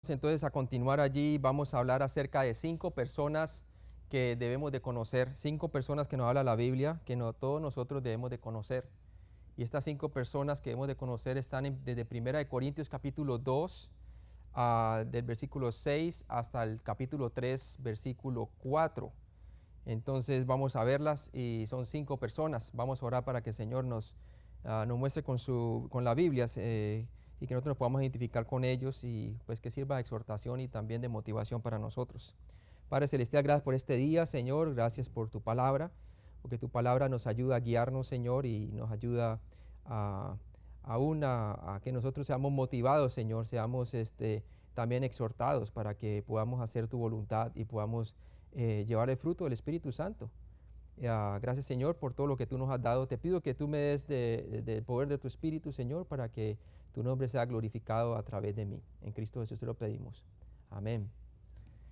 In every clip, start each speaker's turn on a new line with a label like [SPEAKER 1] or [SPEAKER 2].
[SPEAKER 1] Entonces, a continuar allí, vamos a hablar acerca de 5 personas que debemos de conocer, 5 personas que nos habla la Biblia, que todos nosotros debemos de conocer. Y estas 5 personas que debemos de conocer están desde 1 Corintios capítulo 2, del versículo 6 hasta el capítulo 3, versículo 4. Entonces vamos a verlas y son 5 personas. Vamos a orar para que el Señor nos muestre con la Biblia y que nosotros nos podamos identificar con ellos y pues que sirva de exhortación y también de motivación para nosotros. Padre Celestial, gracias por este día, Señor, gracias por tu palabra, porque tu palabra nos ayuda a guiarnos, Señor, y nos ayuda a que nosotros seamos motivados, Señor, seamos también exhortados para que podamos hacer tu voluntad y podamos llevar el fruto del Espíritu Santo. Gracias, Señor, por todo lo que tú nos has dado. Te pido que tú me des del poder de tu Espíritu, Señor, para que tu nombre sea glorificado a través de mí. En Cristo Jesús te lo pedimos. Amén.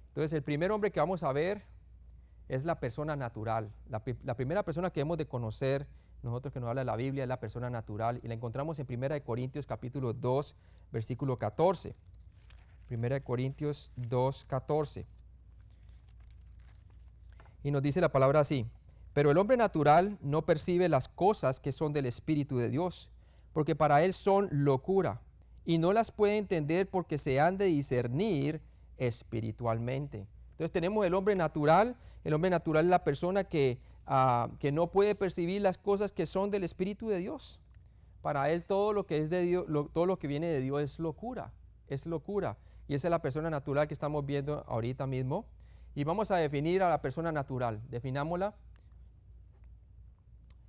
[SPEAKER 1] Entonces, el primer hombre que vamos a ver es la persona natural. La primera persona que hemos de conocer, nosotros que nos habla la Biblia, es la persona natural. Y la encontramos en 1 Corintios capítulo 2, versículo 14. 1 Corintios 2, 14. Y nos dice la palabra así: pero el hombre natural no percibe las cosas que son del Espíritu de Dios, porque para él son locura, y no las puede entender porque se han de discernir espiritualmente. Entonces tenemos el hombre natural. El hombre natural es la persona que no puede percibir las cosas que son del Espíritu de Dios. Para él todo lo que es de Dios, todo lo que viene de Dios es locura, es locura. Y esa es la persona natural que estamos viendo ahorita mismo. Y vamos a definir a la persona natural. Definámosla.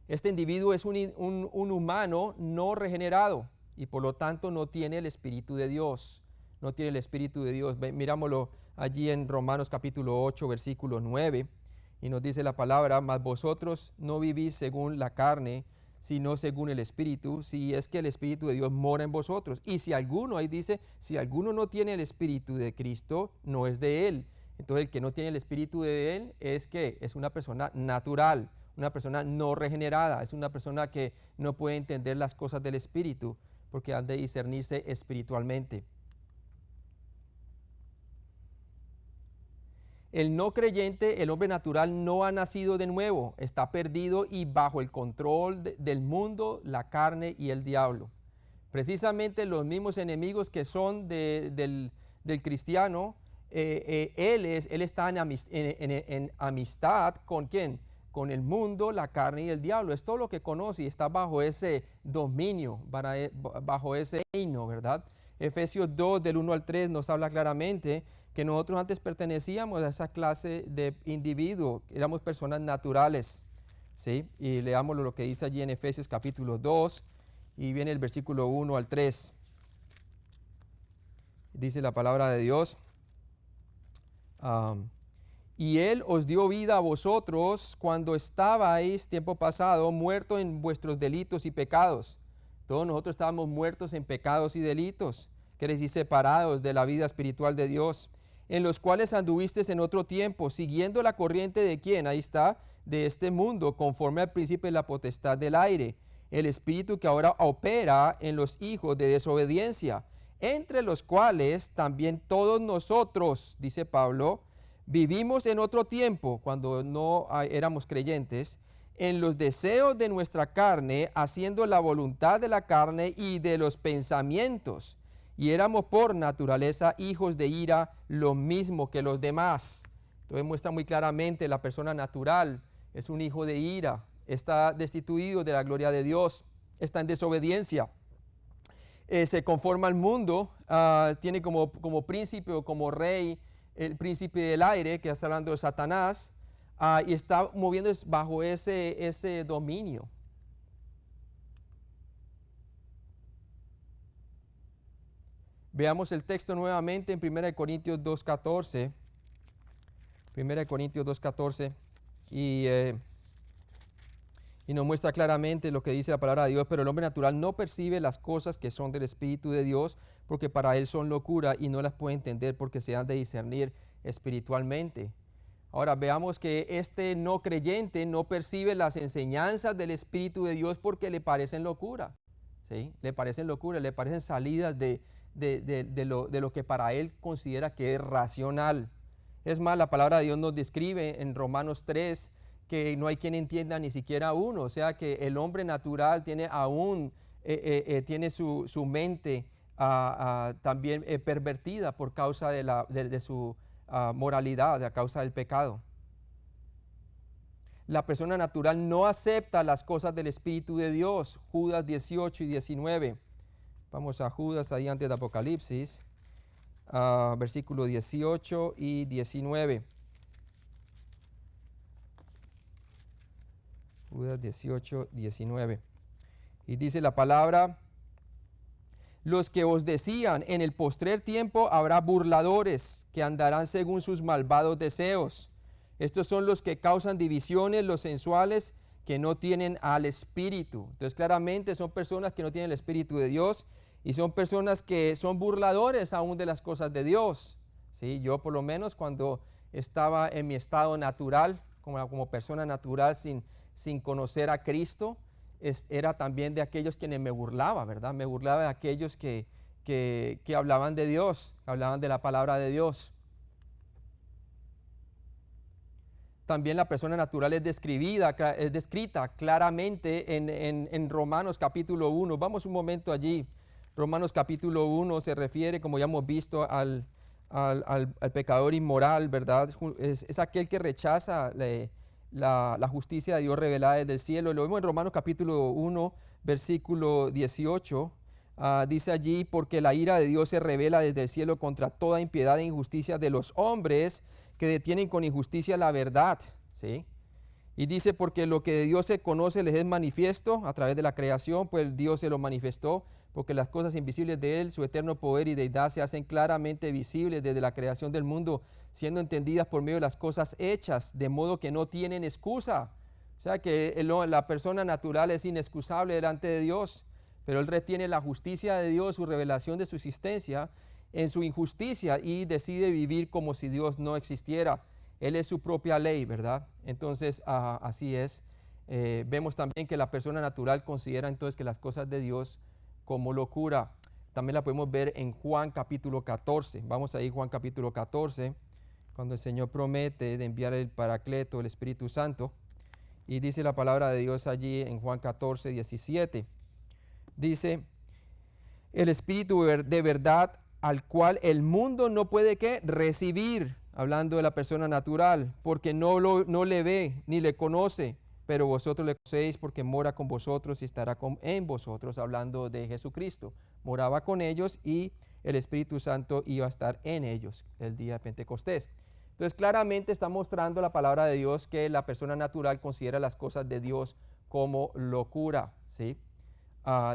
[SPEAKER 1] Este individuo es un humano no regenerado y por lo tanto no tiene el Espíritu de Dios. No tiene el Espíritu de Dios. Mirámoslo allí en Romanos capítulo 8, versículo 9. Y nos dice la palabra: mas vosotros no vivís según la carne, sino según el Espíritu, si es que el Espíritu de Dios mora en vosotros. Y si alguno, ahí dice, si alguno no tiene el Espíritu de Cristo, no es de él. Entonces el que no tiene el Espíritu de él es que es una persona natural, una persona no regenerada, es una persona que no puede entender las cosas del Espíritu porque han de discernirse espiritualmente. El no creyente, el hombre natural, no ha nacido de nuevo, está perdido y bajo el control del mundo, la carne y el diablo. Precisamente los mismos enemigos que son del cristiano, él está en amistad ¿con quién? Con el mundo, la carne y el diablo. Es todo lo que conoce y está bajo ese dominio, bajo ese reino, ¿verdad? Efesios 2, del 1 al 3, nos habla claramente que nosotros antes pertenecíamos a esa clase de individuo, éramos personas naturales, ¿sí? Y leamos lo que dice allí en Efesios capítulo 2, y viene el versículo 1 al 3. Dice la palabra de Dios: y Él os dio vida a vosotros cuando estabais, tiempo pasado, muertos en vuestros delitos y pecados. Todos nosotros estábamos muertos en pecados y delitos, quiere decir separados de la vida espiritual de Dios, en los cuales anduvisteis en otro tiempo, siguiendo la corriente de ¿quién? Ahí está, de este mundo, conforme al príncipe de la potestad del aire, el espíritu que ahora opera en los hijos de desobediencia, entre los cuales también todos nosotros, dice Pablo, vivimos en otro tiempo, cuando no éramos creyentes, en los deseos de nuestra carne, haciendo la voluntad de la carne y de los pensamientos. Y éramos por naturaleza hijos de ira, lo mismo que los demás. Entonces muestra muy claramente la persona natural es un hijo de ira, está destituido de la gloria de Dios, está en desobediencia. Se conforma al mundo, tiene como príncipe o como rey el príncipe del aire, que está hablando de Satanás, y está moviéndose bajo ese dominio. Veamos el texto nuevamente en 1 Corintios 2.14. 1 Corintios 2.14 y nos muestra claramente lo que dice la palabra de Dios: pero el hombre natural no percibe las cosas que son del Espíritu de Dios, porque para él son locura y no las puede entender porque se han de discernir espiritualmente. Ahora veamos que este no creyente no percibe las enseñanzas del Espíritu de Dios porque le parecen locura, ¿sí? Le parecen locura, le parecen salidas de lo que para él considera que es racional. Es más, la palabra de Dios nos describe en Romanos 3 que no hay quien entienda ni siquiera uno, o sea que el hombre natural tiene aún, tiene su mente también pervertida por causa de su moralidad, a causa del pecado. La persona natural no acepta las cosas del Espíritu de Dios. Judas 18 y 19. Vamos a Judas ahí antes de Apocalipsis, versículo 18 y 19. Judas 18, 19. Y dice la palabra: los que os decían, en el postrer tiempo habrá burladores que andarán según sus malvados deseos. Estos son los que causan divisiones, los sensuales, que no tienen al Espíritu. Entonces claramente son personas que no tienen el Espíritu de Dios y son personas que son burladores aún de las cosas de Dios. ¿Sí? Yo por lo menos cuando estaba en mi estado natural, como persona natural sin conocer a Cristo, era también de aquellos quienes me burlaba, ¿verdad? Me burlaba de aquellos que hablaban de Dios, hablaban de la palabra de Dios. También la persona natural es descrita claramente en Romanos capítulo 1. Vamos un momento allí. Romanos capítulo 1 se refiere, como ya hemos visto, al pecador inmoral, ¿verdad? Es aquel que rechaza la justicia de Dios revelada desde el cielo. Lo vemos en Romanos capítulo 1, versículo 18. Dice allí: porque la ira de Dios se revela desde el cielo contra toda impiedad e injusticia de los hombres que detienen con injusticia la verdad. ¿Sí? Y dice: porque lo que de Dios se conoce les es manifiesto a través de la creación, pues Dios se lo manifestó, porque las cosas invisibles de Él, su eterno poder y deidad, se hacen claramente visibles desde la creación del mundo, siendo entendidas por medio de las cosas hechas, de modo que no tienen excusa. O sea que la persona natural es inexcusable delante de Dios, pero él retiene la justicia de Dios, su revelación de su existencia, en su injusticia, y decide vivir como si Dios no existiera. Él es su propia ley, ¿verdad? Entonces, así es. Vemos también que la persona natural considera entonces que las cosas de Dios como locura. También la podemos ver en Juan capítulo 14. Vamos a ir Juan capítulo 14, cuando el Señor promete de enviar el Paracleto, el Espíritu Santo. Y dice la palabra de Dios allí en Juan 14, 17. Dice: el Espíritu de verdad, al cual el mundo no puede ¿qué? Recibir, hablando de la persona natural, porque no le ve ni le conoce, pero vosotros le conocéis porque mora con vosotros y estará en vosotros, hablando de Jesucristo. Moraba con ellos y el Espíritu Santo iba a estar en ellos el día de Pentecostés. Entonces claramente está mostrando la palabra de Dios que la persona natural considera las cosas de Dios como locura. ¿Sí?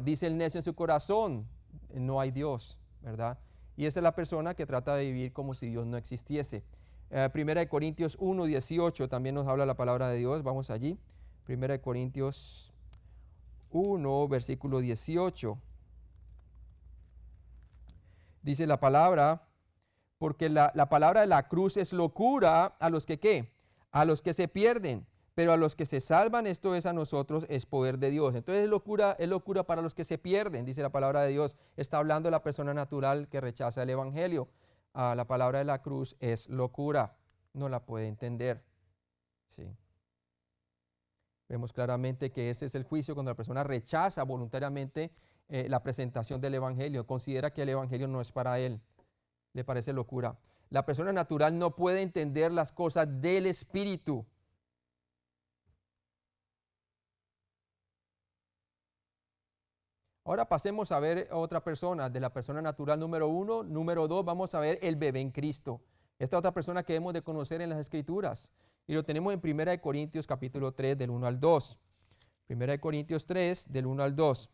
[SPEAKER 1] Dice el necio en su corazón: no hay Dios, ¿verdad? Y esa es la persona que trata de vivir como si Dios no existiese. Primera de Corintios 1, 18 también nos habla la palabra de Dios. Vamos allí. Primera de Corintios 1, versículo 18. Dice la palabra: porque la palabra de la cruz es locura a los que ¿qué? A los que se pierden, pero a los que se salvan, esto es a nosotros, es poder de Dios. Entonces es locura para los que se pierden, dice la palabra de Dios. Está hablando de la persona natural que rechaza el evangelio. La palabra de la cruz es locura, no la puede entender. Sí. Vemos claramente que ese es el juicio cuando la persona rechaza voluntariamente la presentación del evangelio, considera que el evangelio no es para él, le parece locura. La persona natural no puede entender las cosas del Espíritu. Ahora pasemos a ver otra persona, de la persona natural número 1. Número 2, vamos a ver el bebé en Cristo. Esta otra persona que hemos de conocer en las Escrituras. Y lo tenemos en 1 Corintios capítulo 3, del 1 al 2. 1 Corintios 3, del 1 al 2.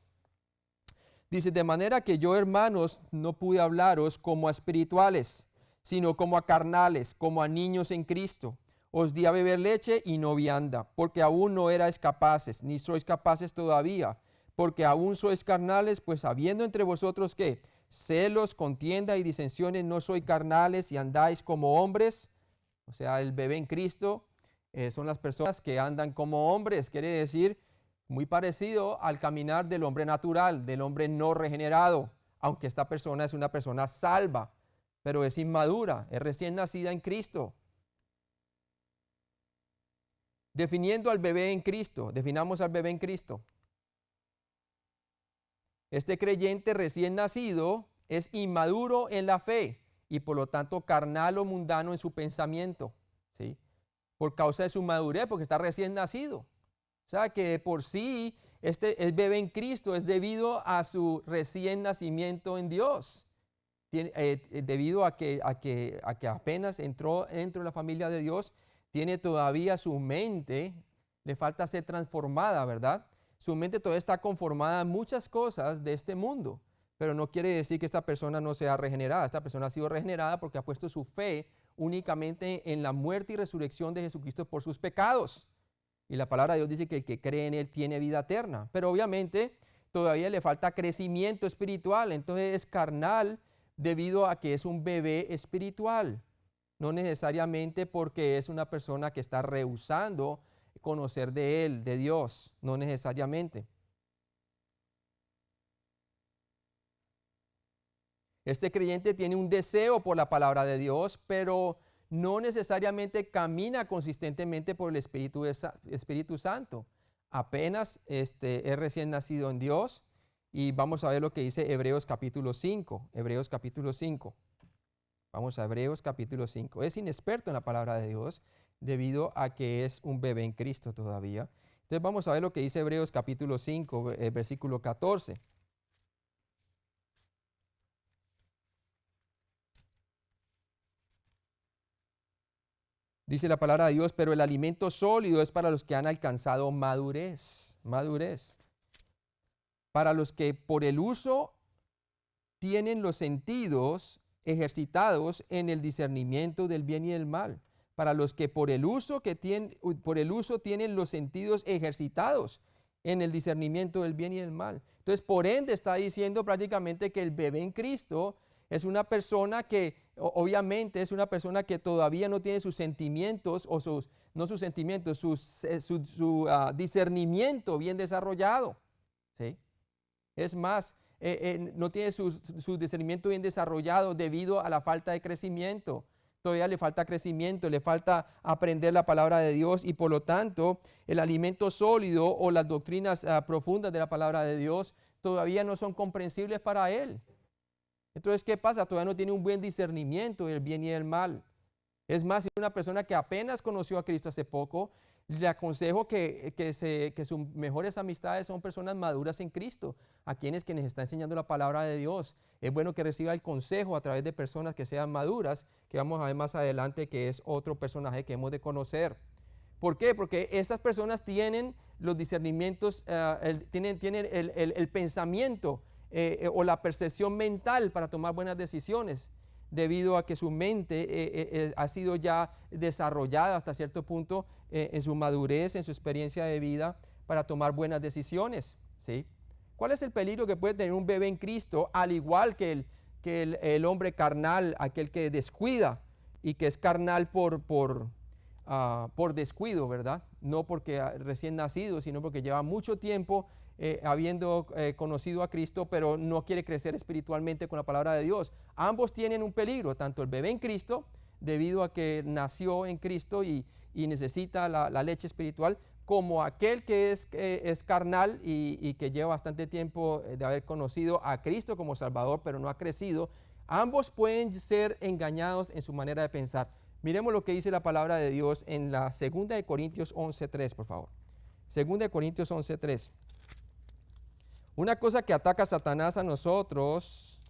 [SPEAKER 1] Dice: de manera que yo, hermanos, no pude hablaros como a espirituales, sino como a carnales, como a niños en Cristo. Os di a beber leche y no vianda, porque aún no erais capaces, ni sois capaces todavía, porque aún sois carnales, pues habiendo entre vosotros ¿qué? Celos, contienda y disensiones, no sois carnales y andáis como hombres. O sea, el bebé en Cristo son las personas que andan como hombres, quiere decir muy parecido al caminar del hombre natural, del hombre no regenerado. aunque esta persona es una persona salva, pero es inmadura, es recién nacida en Cristo. Definiendo al bebé en Cristo, definamos al bebé en Cristo. Este creyente recién nacido es inmaduro en la fe y por lo tanto carnal o mundano en su pensamiento, ¿sí? Por causa de su madurez, porque está recién nacido. O sea que por sí el bebé en Cristo es debido a su recién nacimiento en Dios. Debido a que apenas entró dentro de la familia de Dios, tiene todavía su mente, le falta ser transformada, ¿verdad? Su mente todavía está conformada a muchas cosas de este mundo, pero no quiere decir que esta persona no sea regenerada. Esta persona ha sido regenerada porque ha puesto su fe únicamente en la muerte y resurrección de Jesucristo por sus pecados. Y la palabra de Dios dice que el que cree en Él tiene vida eterna. Pero obviamente todavía le falta crecimiento espiritual, entonces es carnal debido a que es un bebé espiritual. No necesariamente porque es una persona que está rehusando conocer de Él, de Dios, no necesariamente. Este creyente tiene un deseo por la palabra de Dios, pero no necesariamente camina consistentemente por el Espíritu Santo. Apenas es recién nacido en Dios y vamos a ver lo que dice Hebreos capítulo 5. Hebreos capítulo 5. Vamos a Hebreos capítulo 5. Es inexperto en la palabra de Dios debido a que es un bebé en Cristo todavía. Entonces vamos a ver lo que dice Hebreos capítulo 5, versículo 14. Dice la palabra de Dios, pero el alimento sólido es para los que han alcanzado madurez. Madurez. Para los que por el uso tienen los sentidos ejercitados en el discernimiento del bien y del mal. Para los que por el uso tienen los sentidos ejercitados en el discernimiento del bien y del mal. Entonces, por ende, está diciendo prácticamente que el bebé en Cristo es una persona que, obviamente, es una persona que todavía no tiene sus sentimientos, su discernimiento bien desarrollado, ¿sí? Es más, no tiene su discernimiento bien desarrollado debido a la falta de crecimiento. Todavía le falta crecimiento, le falta aprender la palabra de Dios y por lo tanto el alimento sólido o las doctrinas profundas de la palabra de Dios todavía no son comprensibles para él. Entonces, ¿qué pasa? Todavía no tiene un buen discernimiento del bien y del mal. Es más, si es una persona que apenas conoció a Cristo hace poco, le aconsejo que sus mejores amistades son personas maduras en Cristo, a quienes está enseñando la palabra de Dios. Es bueno que reciba el consejo a través de personas que sean maduras, que vamos a ver más adelante que es otro personaje que hemos de conocer. ¿Por qué? Porque esas personas tienen los discernimientos, tienen el pensamiento o la percepción mental para tomar buenas decisiones, debido a que su mente ha sido ya desarrollada hasta cierto punto en su madurez, en su experiencia de vida, para tomar buenas decisiones, ¿sí? ¿Cuál es el peligro que puede tener un bebé en Cristo, al igual que el hombre carnal, aquel que descuida y que es carnal por descuido, ¿verdad? No porque recién nacido, sino porque lleva mucho tiempo habiendo conocido a Cristo, pero no quiere crecer espiritualmente con la palabra de Dios? Ambos tienen un peligro, tanto el bebé en Cristo, debido a que nació en Cristo y necesita la leche espiritual, como aquel que es carnal y que lleva bastante tiempo de haber conocido a Cristo como Salvador, pero no ha crecido. Ambos pueden ser engañados en su manera de pensar. Miremos lo que dice la palabra de Dios en la 2 de Corintios 11:3, por favor. 2 de Corintios 11:3. Una cosa que ataca a Satanás a nosotros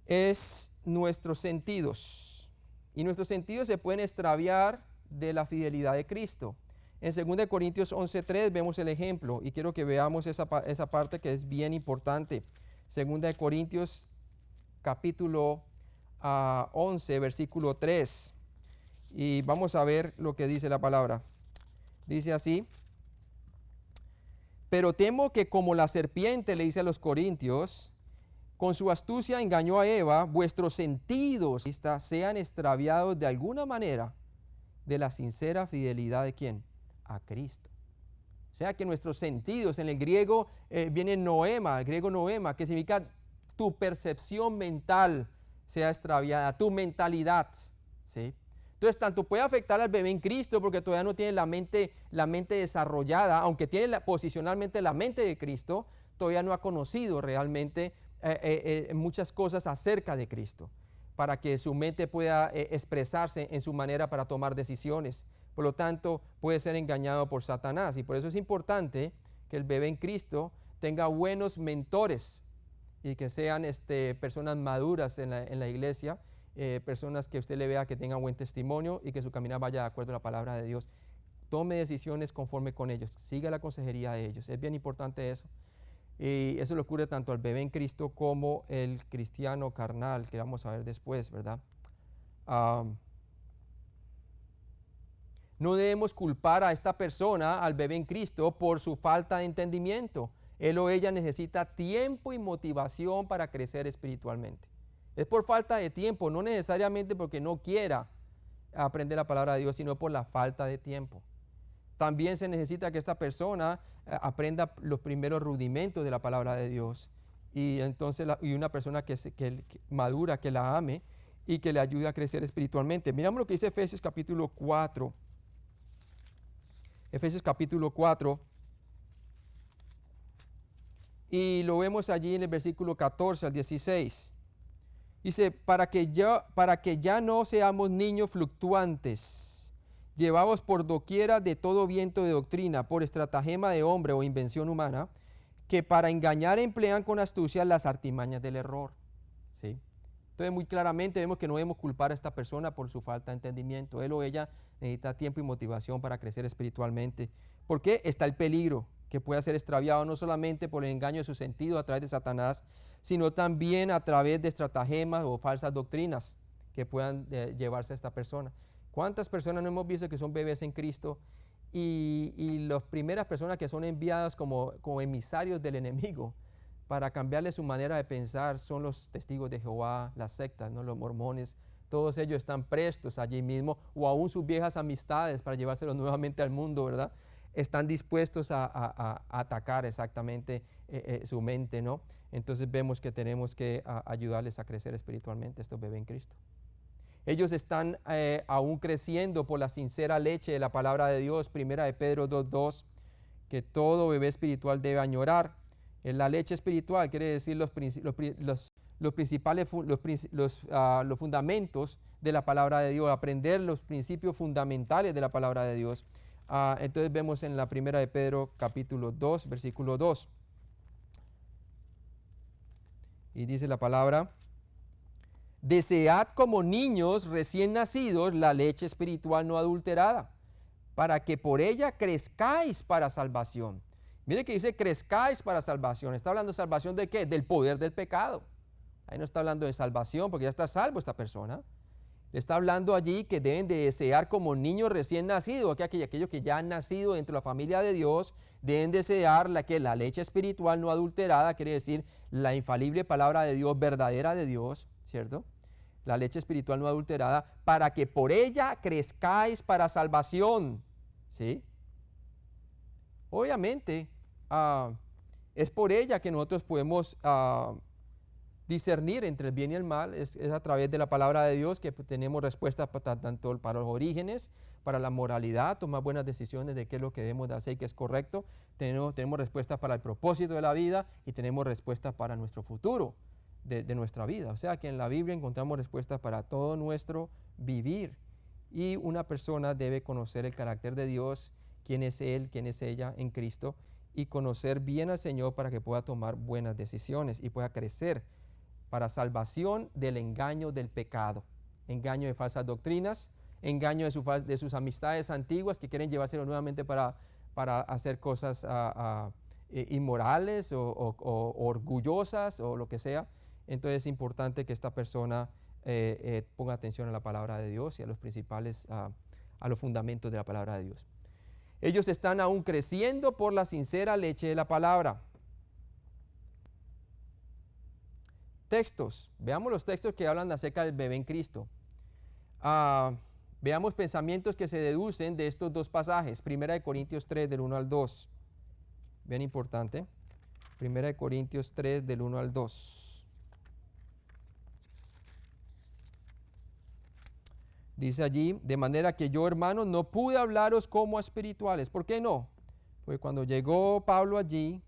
[SPEAKER 1] es nuestros sentidos. Y nuestros sentidos se pueden extraviar de la fidelidad de Cristo. En 2 de Corintios 11:3 vemos el ejemplo y quiero que veamos esa parte que es bien importante. 2 de Corintios capítulo 11, versículo 3. Y vamos a ver lo que dice la palabra. Dice así: pero temo que como la serpiente, le dice a los corintios, con su astucia engañó a Eva, vuestros sentidos sean extraviados de alguna manera de la sincera fidelidad de ¿quién? A Cristo. O sea que nuestros sentidos, en el griego viene noema, el griego noema, que significa tu percepción mental sea extraviada, tu mentalidad, ¿sí? Entonces, tanto puede afectar al bebé en Cristo porque todavía no tiene la mente desarrollada, aunque tiene posicionalmente la mente de Cristo, todavía no ha conocido realmente muchas cosas acerca de Cristo, para que su mente pueda expresarse en su manera para tomar decisiones. Por lo tanto, puede ser engañado por Satanás. Y por eso es importante que el bebé en Cristo tenga buenos mentores y que sean personas maduras en la iglesia, personas que usted le vea que tengan buen testimonio y que su caminar vaya de acuerdo a la palabra de Dios. Tome decisiones conforme con ellos, siga la consejería de ellos. Es bien importante eso. Y eso le ocurre tanto al bebé en Cristo como el cristiano carnal, que vamos a ver después, ¿verdad? No debemos culpar a esta persona, al bebé en Cristo, por su falta de entendimiento. Él o ella necesita tiempo y motivación para crecer espiritualmente. Es por falta de tiempo, no necesariamente porque no quiera aprender la palabra de Dios, sino por la falta de tiempo. También se necesita que esta persona aprenda los primeros rudimentos de la palabra de Dios. Y entonces una persona que madura, que la ame y que le ayude a crecer espiritualmente. Miramos lo que dice Efesios capítulo 4. Efesios capítulo 4. Y lo vemos allí en el versículo 14 al 16. Dice, para que ya no seamos niños fluctuantes, llevados por doquiera de todo viento de doctrina, por estratagema de hombre o invención humana, que para engañar emplean con astucia las artimañas del error. ¿Sí? Entonces muy claramente vemos que no debemos culpar a esta persona por su falta de entendimiento. Él o ella necesita tiempo y motivación para crecer espiritualmente. ¿Por qué? Está el peligro que pueda ser extraviado no solamente por el engaño de su sentido a través de Satanás, sino también a través de estratagemas o falsas doctrinas que puedan llevarse a esta persona. ¿Cuántas personas no hemos visto que son bebés en Cristo y las primeras personas que son enviadas como emisarios del enemigo para cambiarle su manera de pensar son los testigos de Jehová, las sectas, ¿no? Los mormones? Todos ellos están prestos allí mismo, o aún sus viejas amistades para llevárselos nuevamente al mundo, ¿verdad? Están dispuestos a atacar exactamente su mente, ¿no? Entonces vemos que tenemos que ayudarles a crecer espiritualmente, estos bebés en Cristo. Ellos están aún creciendo por la sincera leche de la palabra de Dios, primera de Pedro 2:2, que todo bebé espiritual debe añorar. La leche espiritual quiere decir los fundamentos de la palabra de Dios, aprender los principios fundamentales de la palabra de Dios. Entonces vemos en la primera de Pedro capítulo 2, versículo 2. Y dice la palabra: desead como niños recién nacidos la leche espiritual no adulterada, para que por ella crezcáis para salvación. Mire que dice crezcáis para salvación. ¿Está hablando de salvación de qué? Del poder del pecado. Ahí no está hablando de salvación porque ya está salvo esta persona. Le está hablando allí que deben de desear como niños recién nacidos, que aquellos que ya han nacido dentro de la familia de Dios, deben desear la leche espiritual no adulterada, quiere decir la infalible palabra de Dios, verdadera de Dios, ¿cierto? La leche espiritual no adulterada, para que por ella crezcáis para salvación, ¿sí? Obviamente, es por ella que nosotros podemos discernir entre el bien y el mal. Es a través de la palabra de Dios que tenemos respuestas tanto para los orígenes, para la moralidad, tomar buenas decisiones de qué es lo que debemos de hacer y qué es correcto. Tenemos respuestas para el propósito de la vida y tenemos respuestas para nuestro futuro de nuestra vida. O sea que en la Biblia encontramos respuestas para todo nuestro vivir. Y una persona debe conocer el carácter de Dios, quién es Él, quién es ella en Cristo, y conocer bien al Señor para que pueda tomar buenas decisiones y pueda crecer para salvación del engaño del pecado, engaño de falsas doctrinas, engaño de sus amistades antiguas que quieren llevárselo nuevamente para hacer cosas inmorales o orgullosas o lo que sea. Entonces es importante que esta persona ponga atención a la palabra de Dios y a los principales, a los fundamentos de la palabra de Dios. Ellos están aún creciendo por la sincera leche de la palabra. Textos. Veamos los textos que hablan acerca del bebé en Cristo. Veamos pensamientos que se deducen de estos dos pasajes. Primera de Corintios 3, del 1 al 2. Bien importante. Primera de Corintios 3, del 1 al 2. Dice allí, de manera que yo, hermanos, no pude hablaros como a espirituales. ¿Por qué no? Porque cuando llegó Pablo allí,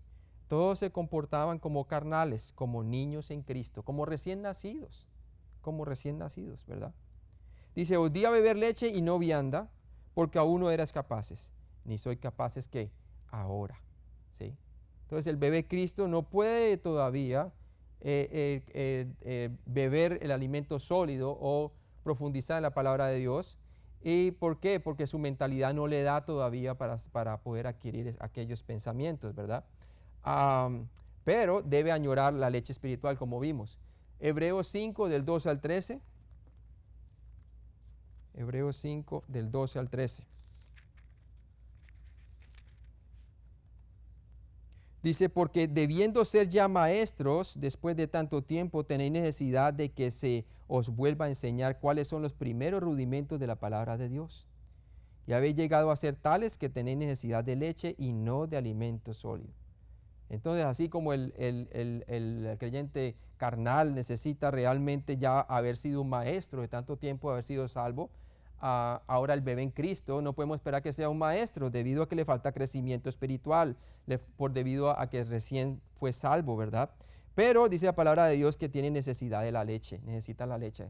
[SPEAKER 1] todos se comportaban como carnales, como niños en Cristo, como recién nacidos, ¿verdad? Dice, os di a beber leche y no vianda, porque aún no eras capaces, ni soy capaces que ahora, ¿sí? Entonces el bebé Cristo no puede todavía beber el alimento sólido o profundizar en la palabra de Dios. ¿Y por qué? Porque su mentalidad no le da todavía para poder adquirir aquellos pensamientos, ¿verdad? Pero debe añorar la leche espiritual, como vimos. Hebreos 5, del 12 al 13. Hebreos 5, del 12 al 13. Dice, porque debiendo ser ya maestros, después de tanto tiempo, tenéis necesidad de que se os vuelva a enseñar cuáles son los primeros rudimentos de la palabra de Dios. Y habéis llegado a ser tales que tenéis necesidad de leche y no de alimento sólido. Entonces, así como el creyente carnal necesita realmente ya haber sido un maestro de tanto tiempo, haber sido salvo, ahora el bebé en Cristo no podemos esperar que sea un maestro debido a que le falta crecimiento espiritual, debido a que recién fue salvo, ¿verdad? Pero dice la palabra de Dios que tiene necesidad de la leche, necesita la leche.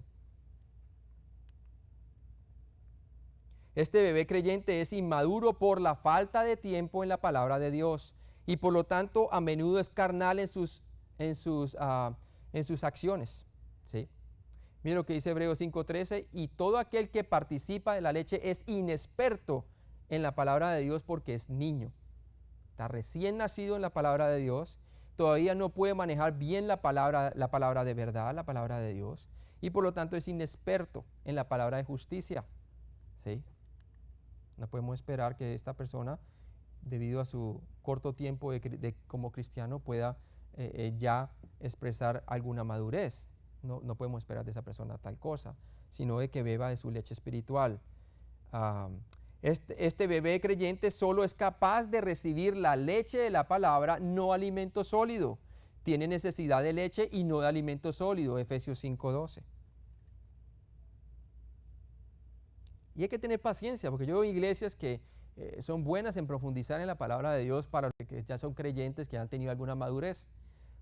[SPEAKER 1] Este bebé creyente es inmaduro por la falta de tiempo en la palabra de Dios y por lo tanto a menudo es carnal en sus acciones, ¿sí? Mira lo que dice Hebreos 5:13, y todo aquel que participa de la leche es inexperto en la palabra de Dios porque es niño. Está recién nacido en la palabra de Dios, todavía no puede manejar bien la palabra de verdad, la palabra de Dios, y por lo tanto es inexperto en la palabra de justicia, ¿sí? No podemos esperar que esta persona, debido a su corto tiempo como cristiano, pueda ya expresar alguna madurez. No podemos esperar de esa persona tal cosa, sino de que beba de su leche espiritual. Este bebé creyente solo es capaz de recibir la leche de la palabra, no alimento sólido. Tiene necesidad de leche y no de alimento sólido, Efesios 5:12. Y hay que tener paciencia, porque yo veo iglesias que son buenas en profundizar en la palabra de Dios para los que ya son creyentes, que han tenido alguna madurez.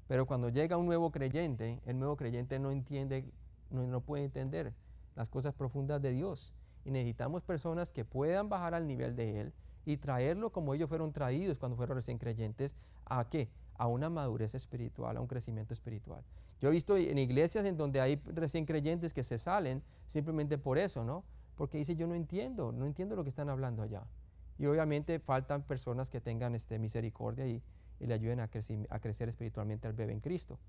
[SPEAKER 1] Pero cuando llega un nuevo creyente, el nuevo creyente no entiende, no puede entender las cosas profundas de Dios. Y necesitamos personas que puedan bajar al nivel de Él y traerlo como ellos fueron traídos cuando fueron recién creyentes. ¿A qué? A una madurez espiritual, a un crecimiento espiritual. Yo he visto en iglesias en donde hay recién creyentes que se salen simplemente por eso, ¿no? Porque dice, yo no entiendo lo que están hablando allá. Y obviamente faltan personas que tengan misericordia y le ayuden a crecer espiritualmente al bebé en Cristo.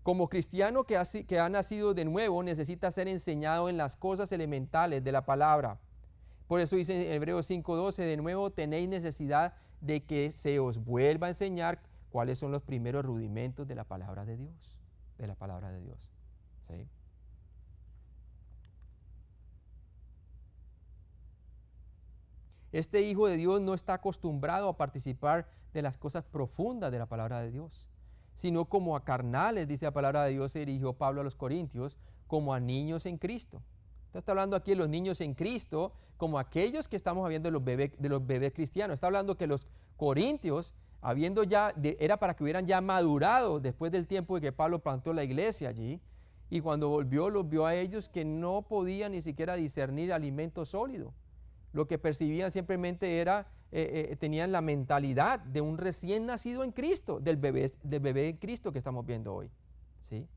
[SPEAKER 1] Como cristiano que ha nacido de nuevo, necesita ser enseñado en las cosas elementales de la palabra. Por eso dice en Hebreos 5:12, de nuevo tenéis necesidad de que se os vuelva a enseñar cuáles son los primeros rudimentos de la palabra de Dios. ¿Sí? Este hijo de Dios no está acostumbrado a participar de las cosas profundas de la palabra de Dios, sino como a carnales, dice la palabra de Dios, se dirigió Pablo a los Corintios, como a niños en Cristo. Está hablando aquí de los niños en Cristo, como aquellos que estamos hablando de los bebés cristianos. Está hablando que los Corintios, era para que hubieran ya madurado después del tiempo de que Pablo plantó la iglesia allí, y cuando volvió, los vio a ellos que no podían ni siquiera discernir alimento sólido. Lo que percibían simplemente era, tenían la mentalidad de un recién nacido en Cristo, del bebé en Cristo que estamos viendo hoy, ¿sí?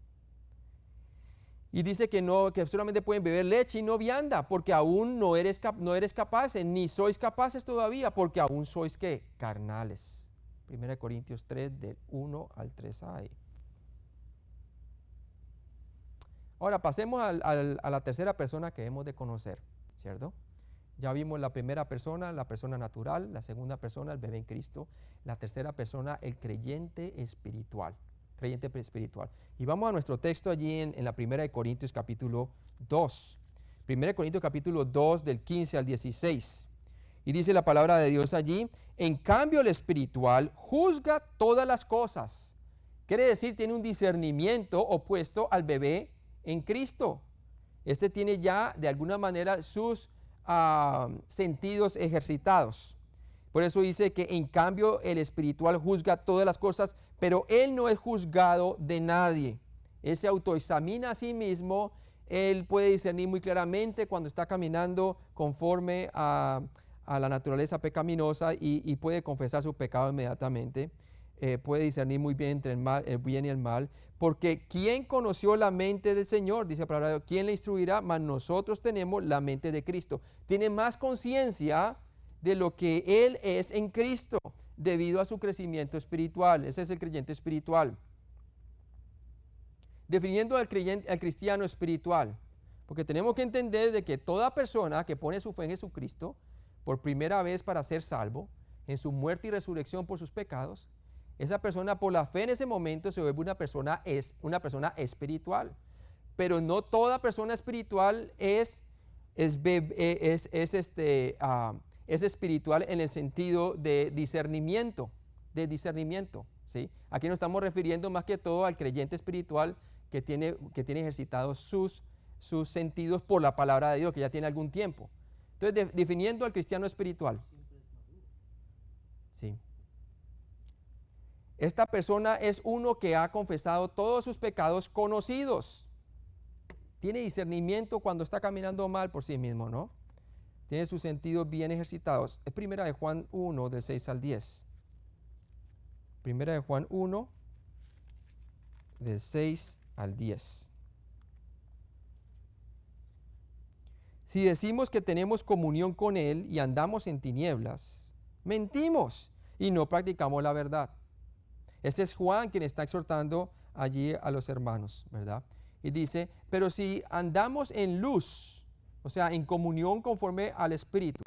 [SPEAKER 1] Y dice que solamente pueden beber leche y no vianda, porque aún no eres capaces, ni sois capaces todavía, porque aún sois, ¿qué? Carnales. 1 Corintios 3, del 1 al 3 ahí. Ahora pasemos a la tercera persona que hemos de conocer, ¿cierto? Ya vimos la primera persona, la persona natural, la segunda persona, el bebé en Cristo, la tercera persona, el creyente espiritual. Y vamos a nuestro texto allí en la 1 Corintios capítulo 2. 1 Corintios capítulo 2 del 15 al 16. Y dice la palabra de Dios allí, en cambio el espiritual juzga todas las cosas. Quiere decir, tiene un discernimiento opuesto al bebé en Cristo. Este tiene ya de alguna manera sus sentidos ejercitados. Por eso dice que en cambio el espiritual juzga todas las cosas, pero él no es juzgado de nadie. Él se autoexamina a sí mismo, él puede discernir muy claramente cuando está caminando conforme a la naturaleza pecaminosa y puede confesar su pecado inmediatamente. Puede discernir muy bien entre el bien y el mal, porque ¿quién conoció la mente del Señor? Dice la palabra de Dios, ¿quién le instruirá? Mas nosotros tenemos la mente de Cristo. Tiene más conciencia de lo que Él es en Cristo, debido a su crecimiento espiritual. Ese es el creyente espiritual. Definiendo al cristiano espiritual, porque tenemos que entender de que toda persona que pone su fe en Jesucristo, por primera vez para ser salvo, en su muerte y resurrección por sus pecados, esa persona por la fe en ese momento se vuelve una persona espiritual. Pero no toda persona espiritual es espiritual en el sentido de discernimiento, ¿sí? Aquí nos estamos refiriendo más que todo al creyente espiritual que tiene ejercitados sus sentidos por la palabra de Dios, que ya tiene algún tiempo. Entonces, definiendo al cristiano espiritual. Sí. Esta persona es uno que ha confesado todos sus pecados conocidos. Tiene discernimiento cuando está caminando mal por sí mismo, ¿no? Tiene sus sentidos bien ejercitados. Es primera de Juan 1, del 6 al 10. Primera de Juan 1, del 6 al 10. Si decimos que tenemos comunión con Él y andamos en tinieblas, mentimos y no practicamos la verdad. Este es Juan quien está exhortando allí a los hermanos, ¿verdad? Y dice, pero si andamos en luz, o sea, en comunión conforme al Espíritu,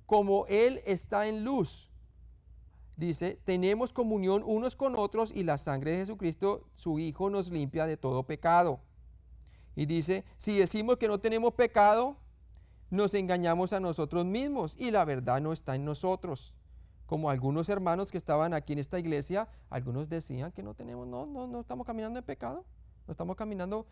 [SPEAKER 1] como Él está en luz, dice, tenemos comunión unos con otros y la sangre de Jesucristo, su Hijo, nos limpia de todo pecado. Y dice, si decimos que no tenemos pecado, nos engañamos a nosotros mismos y la verdad no está en nosotros. Como algunos hermanos que estaban aquí en esta iglesia, algunos decían que no estamos caminando en pecado, no estamos caminando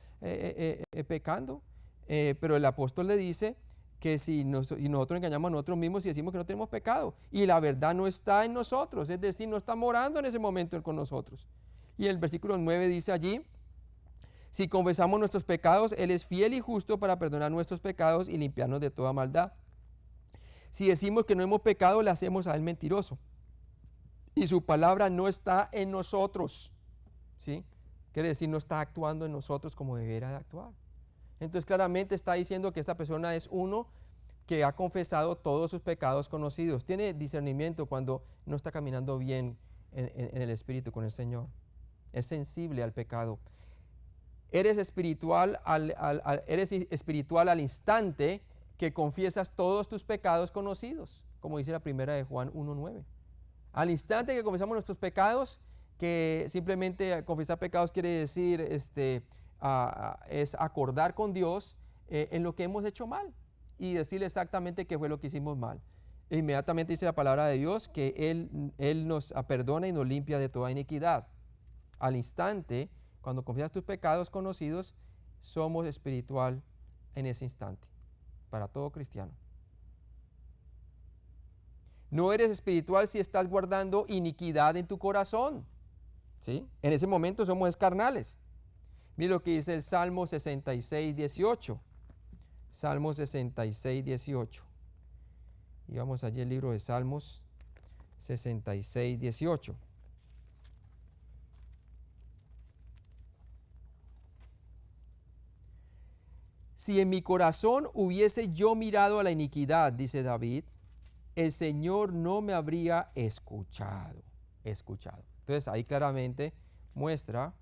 [SPEAKER 1] pecando. Pero el apóstol le dice que si nosotros engañamos a nosotros mismos y decimos que no tenemos pecado y la verdad no está en nosotros, es decir, no está morando en ese momento con nosotros. Y el versículo 9 dice allí, si confesamos nuestros pecados, Él es fiel y justo para perdonar nuestros pecados y limpiarnos de toda maldad. Si decimos que no hemos pecado, le hacemos a Él mentiroso y su palabra no está en nosotros, ¿sí? Quiere decir, no está actuando en nosotros como debiera de actuar. Entonces claramente está diciendo que esta persona es uno que ha confesado todos sus pecados conocidos. Tiene discernimiento cuando no está caminando bien en el Espíritu con el Señor. Es sensible al pecado. Eres espiritual al instante que confiesas todos tus pecados conocidos, como dice la primera de Juan 1:9. Al instante que confesamos nuestros pecados, que simplemente confesar pecados quiere decir es acordar con Dios en lo que hemos hecho mal y decirle exactamente qué fue lo que hicimos mal. E inmediatamente dice la palabra de Dios que Él nos perdona y nos limpia de toda iniquidad. Al instante, cuando confiesas tus pecados conocidos, somos espiritual en ese instante, para todo cristiano. No eres espiritual si estás guardando iniquidad en tu corazón, ¿sí? En ese momento somos carnales. Mira lo que dice el Salmo 66:18. Salmo 66:18. Y vamos allí al libro de Salmos 66:18. Si en mi corazón hubiese yo mirado a la iniquidad, dice David, el Señor no me habría escuchado. Entonces ahí claramente muestra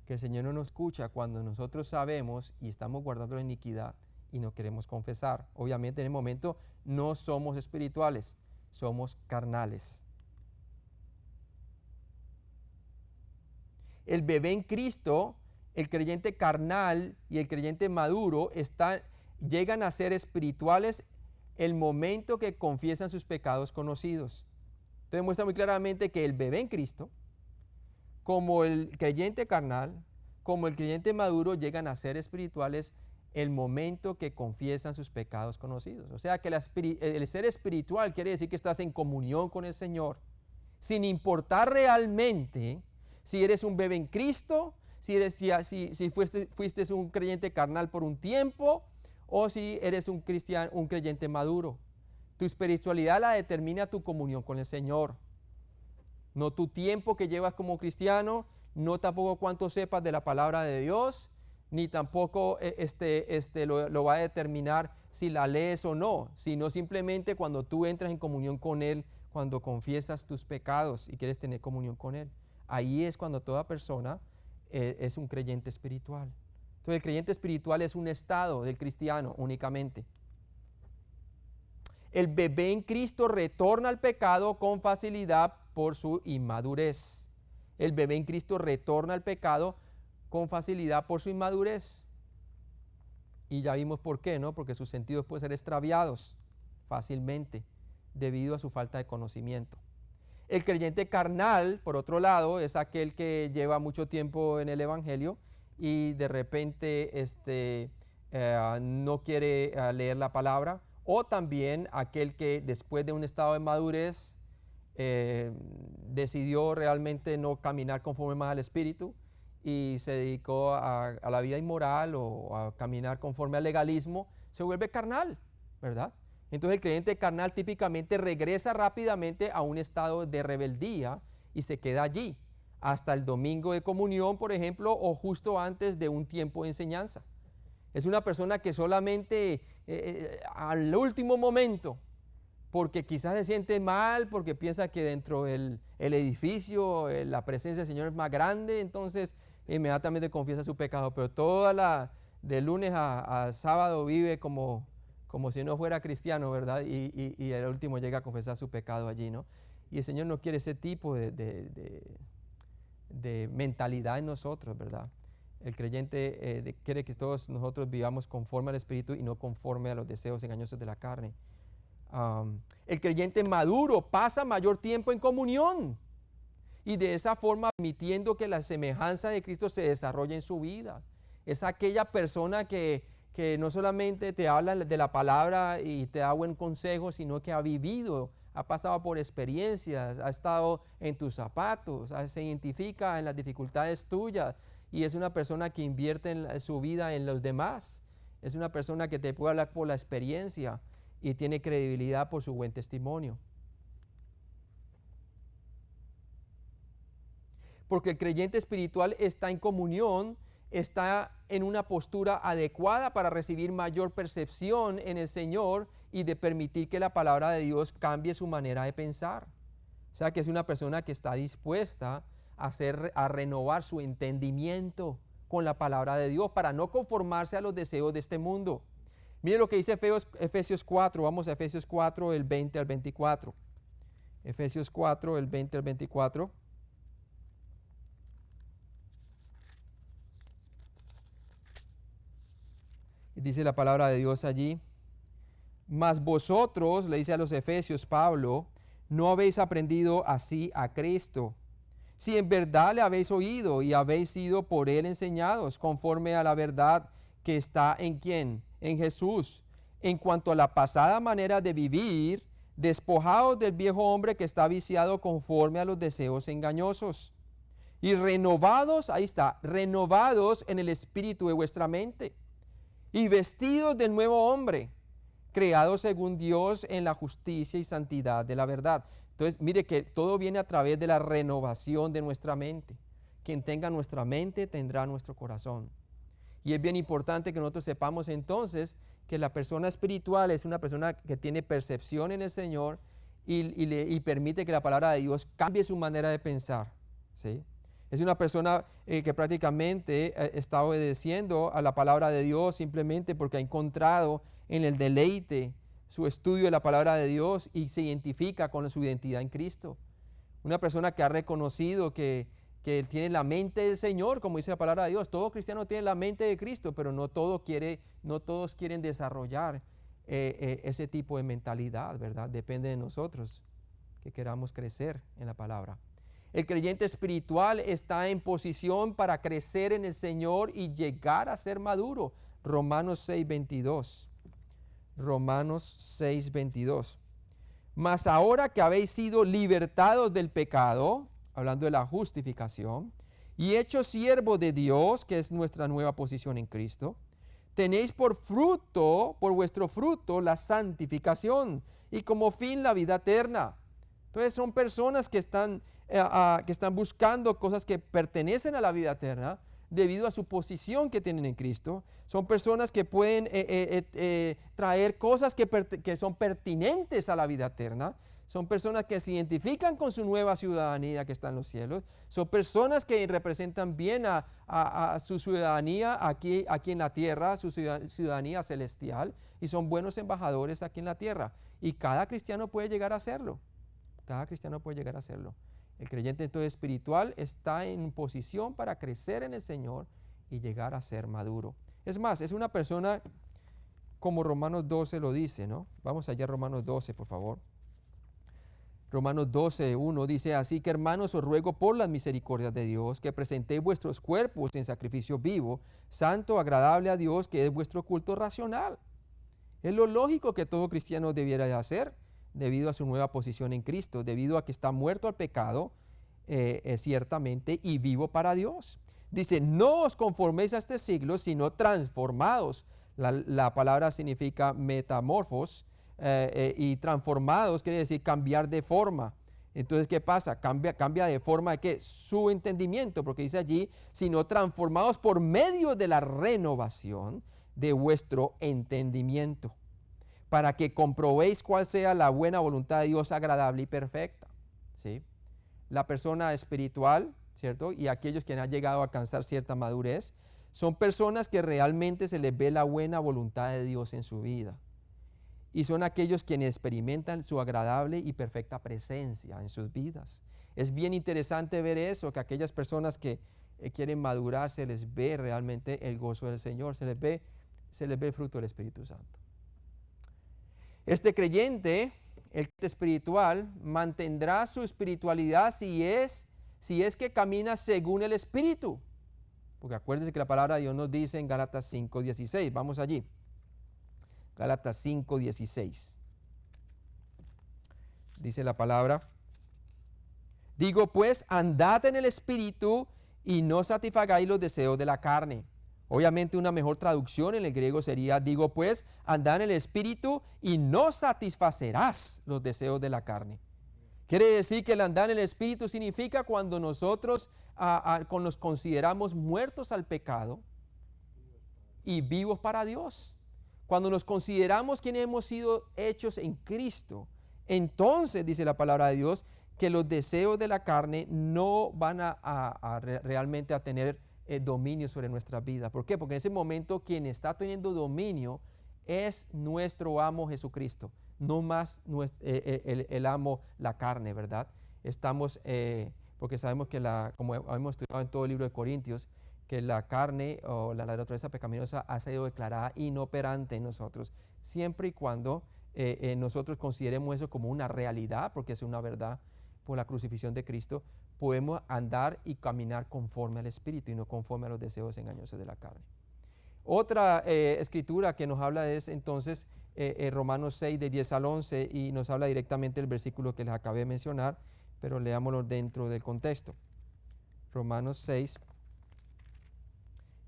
[SPEAKER 1] que el Señor no nos escucha cuando nosotros sabemos y estamos guardando la iniquidad y no queremos confesar. Obviamente en el momento no somos espirituales, somos carnales. El bebé en Cristo, el creyente carnal y el creyente maduro llegan a ser espirituales el momento que confiesan sus pecados conocidos. Entonces muestra muy claramente que el bebé en Cristo, como el creyente carnal, como el creyente maduro llegan a ser espirituales el momento que confiesan sus pecados conocidos. O sea que el ser espiritual quiere decir que estás en comunión con el Señor, sin importar realmente si eres un bebé en Cristo, si fuiste un creyente carnal por un tiempo, o si eres un creyente maduro. Tu espiritualidad la determina tu comunión con el Señor. No tu tiempo que llevas como cristiano, no tampoco cuánto sepas de la palabra de Dios, ni tampoco lo va a determinar si la lees o no, sino simplemente cuando tú entras en comunión con Él, cuando confiesas tus pecados y quieres tener comunión con Él. Ahí es cuando toda persona es un creyente espiritual. Entonces el creyente espiritual es un estado del cristiano únicamente. El bebé en Cristo retorna al pecado con facilidad por su inmadurez. El bebé en Cristo retorna al pecado con facilidad por su inmadurez. Y ya vimos por qué, ¿no? Porque sus sentidos pueden ser extraviados fácilmente debido a su falta de conocimiento. El creyente carnal, por otro lado, es aquel que lleva mucho tiempo en el Evangelio y de repente no quiere leer la palabra, o también aquel que después de un estado de madurez decidió realmente no caminar conforme más al Espíritu y se dedicó a la vida inmoral o a caminar conforme al legalismo, se vuelve carnal, ¿verdad? Entonces el creyente carnal típicamente regresa rápidamente a un estado de rebeldía y se queda allí hasta el domingo de comunión, por ejemplo, o justo antes de un tiempo de enseñanza. Es una persona que solamente al último momento, porque quizás se siente mal, porque piensa que dentro del edificio la presencia del Señor es más grande, entonces inmediatamente confiesa su pecado, pero de lunes a sábado vive como si no fuera cristiano, ¿verdad? Y el último llega a confesar su pecado allí, ¿no? Y el Señor no quiere ese tipo de mentalidad en nosotros, ¿verdad? El creyente quiere que todos nosotros vivamos conforme al Espíritu y no conforme a los deseos engañosos de la carne. El creyente maduro pasa mayor tiempo en comunión y de esa forma permitiendo que la semejanza de Cristo se desarrolle en su vida. Es aquella persona que no solamente te habla de la palabra y te da buen consejo, sino que ha vivido, ha pasado por experiencias, ha estado en tus zapatos, se identifica en las dificultades tuyas y es una persona que invierte su vida en los demás. Es una persona que te puede hablar por la experiencia y tiene credibilidad por su buen testimonio. Porque el creyente espiritual está en comunión, está en una postura adecuada para recibir mayor percepción en el Señor y de permitir que la palabra de Dios cambie su manera de pensar. O sea que es una persona que está dispuesta a renovar su entendimiento con la palabra de Dios para no conformarse a los deseos de este mundo. Mire lo que dice Efesios 4, vamos a Efesios 4, el 20 al 24. Efesios 4, el 20 al 24. Y dice la palabra de Dios allí: mas vosotros, le dice a los Efesios Pablo, no habéis aprendido así a Cristo. Si en verdad le habéis oído y habéis sido por él enseñados, conforme a la verdad que está en ¿quién? En Jesús. En cuanto a la pasada manera de vivir, despojaos del viejo hombre que está viciado conforme a los deseos engañosos. Y renovados, ahí está, renovados en el espíritu de vuestra mente. Y vestidos del nuevo hombre, creado según Dios en la justicia y santidad de la verdad. Entonces, mire que todo viene a través de la renovación de nuestra mente. Quien tenga nuestra mente tendrá nuestro corazón. Y es bien importante que nosotros sepamos entonces que la persona espiritual es una persona que tiene percepción en el Señor y permite que la palabra de Dios cambie su manera de pensar, ¿sí? Es una persona que prácticamente está obedeciendo a la palabra de Dios simplemente porque ha encontrado en el deleite su estudio de la palabra de Dios y se identifica con su identidad en Cristo. Una persona que ha reconocido que tiene la mente del Señor, como dice la palabra de Dios. Todo cristiano tiene la mente de Cristo, pero no todos quieren desarrollar ese tipo de mentalidad, ¿verdad? Depende de nosotros que queramos crecer en la palabra. El creyente espiritual está en posición para crecer en el Señor y llegar a ser maduro. Romanos 6:22. Romanos 6:22. Mas ahora que habéis sido libertados del pecado, hablando de la justificación, y hechos siervos de Dios, que es nuestra nueva posición en Cristo, tenéis por fruto, por vuestro fruto, la santificación y como fin la vida eterna. Entonces son personas que están buscando cosas que pertenecen a la vida eterna debido a su posición que tienen en Cristo. Son personas que pueden traer cosas que son pertinentes a la vida eterna. Son personas que se identifican con su nueva ciudadanía que está en los cielos. Son personas que representan bien a su ciudadanía aquí en la tierra, su ciudadanía celestial, y son buenos embajadores aquí en la tierra. Y cada cristiano puede llegar a hacerlo. Cada cristiano puede llegar a hacerlo. El creyente entonces espiritual está en posición para crecer en el Señor y llegar a ser maduro. Es más, es una persona como Romanos 12 lo dice, ¿no? Vamos allá a Romanos 12, por favor. Romanos 12:1 dice: así que, hermanos, os ruego por las misericordias de Dios que presentéis vuestros cuerpos en sacrificio vivo, santo, agradable a Dios, que es vuestro culto racional. Es lo lógico que todo cristiano debiera de hacer debido a su nueva posición en Cristo, debido a que está muerto al pecado, ciertamente, y vivo para Dios. Dice: no os conforméis a este siglo, sino transformados. La palabra significa metamorfos, y transformados quiere decir cambiar de forma. Entonces, ¿qué pasa? Cambia de forma de ¿qué? Su entendimiento, porque dice allí, sino transformados por medio de la renovación de vuestro entendimiento, para que comprobéis cuál sea la buena voluntad de Dios, agradable y perfecta. ¿Sí? La persona espiritual, ¿cierto? Y aquellos que han llegado a alcanzar cierta madurez, son personas que realmente se les ve la buena voluntad de Dios en su vida. Y son aquellos quienes experimentan su agradable y perfecta presencia en sus vidas. Es bien interesante ver eso, que aquellas personas que quieren madurar, se les ve realmente el gozo del Señor, se les ve el fruto del Espíritu Santo. Este creyente, el espiritual, mantendrá su espiritualidad si es que camina según el Espíritu. Porque acuérdense que la palabra de Dios nos dice en Gálatas 5:16. Vamos allí. Gálatas 5:16. Dice la palabra: digo pues, andad en el Espíritu y no satisfagáis los deseos de la carne. Obviamente una mejor traducción en el griego sería: digo pues, andad en el Espíritu y no satisfacerás los deseos de la carne. Quiere decir que el andar en el Espíritu significa cuando nosotros nos consideramos muertos al pecado y vivos para Dios. Cuando nos consideramos quienes hemos sido hechos en Cristo, entonces dice la palabra de Dios que los deseos de la carne no van realmente a tener dominio sobre nuestra vida. ¿Por qué? Porque en ese momento quien está teniendo dominio es nuestro amo Jesucristo, no más el amo la carne, ¿verdad? Estamos, porque sabemos que como hemos estudiado en todo el libro de Corintios, que la carne o la naturaleza pecaminosa ha sido declarada inoperante en nosotros, siempre y cuando nosotros consideremos eso como una realidad, porque es una verdad por la crucifixión de Cristo, podemos andar y caminar conforme al Espíritu y no conforme a los deseos engañosos de la carne. Otra escritura que nos habla es entonces Romanos 6, de 10 al 11, y nos habla directamente del versículo que les acabé de mencionar, pero leámoslo dentro del contexto. Romanos 6,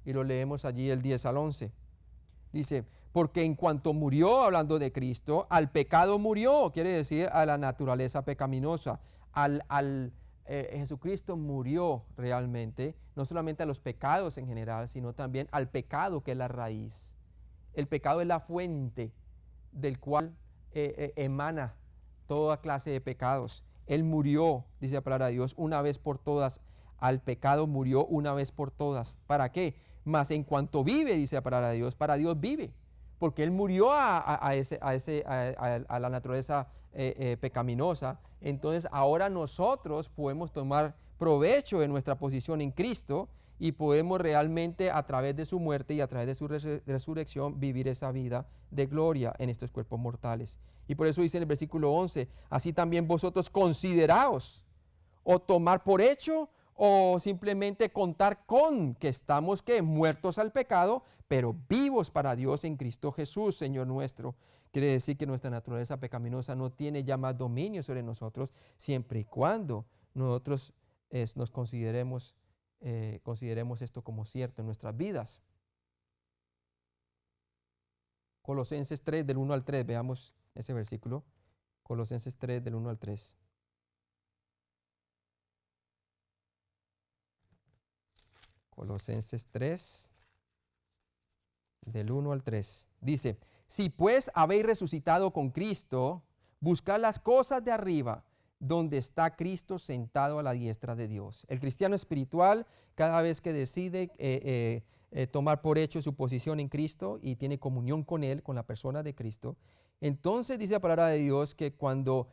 [SPEAKER 1] y lo leemos allí el 10 al 11. Dice: porque en cuanto murió, hablando de Cristo, al pecado murió, quiere decir a la naturaleza pecaminosa. Jesucristo murió realmente, no solamente a los pecados en general, sino también al pecado, que es la raíz. El pecado es la fuente del cual emana toda clase de pecados. Él murió, dice la palabra de Dios, una vez por todas. Al pecado murió una vez por todas. ¿Para qué? Mas en cuanto vive, dice la palabra de Dios, para Dios vive. Porque Él murió a la naturaleza pecaminosa. Entonces ahora nosotros podemos tomar provecho de nuestra posición en Cristo y podemos realmente, a través de su muerte y a través de su resurrección, vivir esa vida de gloria en estos cuerpos mortales. Y por eso dice en el versículo 11: así también vosotros consideraos o tomar por hecho, o simplemente contar con que estamos muertos al pecado, pero vivos para Dios en Cristo Jesús, Señor nuestro. Quiere decir que nuestra naturaleza pecaminosa no tiene ya más dominio sobre nosotros, siempre y cuando nosotros nos consideremos esto como cierto en nuestras vidas. Colosenses 3, del 1 al 3, veamos ese versículo. Colosenses 3, del 1 al 3. Colosenses 3, del 1 al 3. Dice, si pues habéis resucitado con Cristo, buscad las cosas de arriba, donde está Cristo sentado a la diestra de Dios. El cristiano espiritual, cada vez que decide tomar por hecho su posición en Cristo y tiene comunión con Él, con la persona de Cristo, entonces dice la palabra de Dios que cuando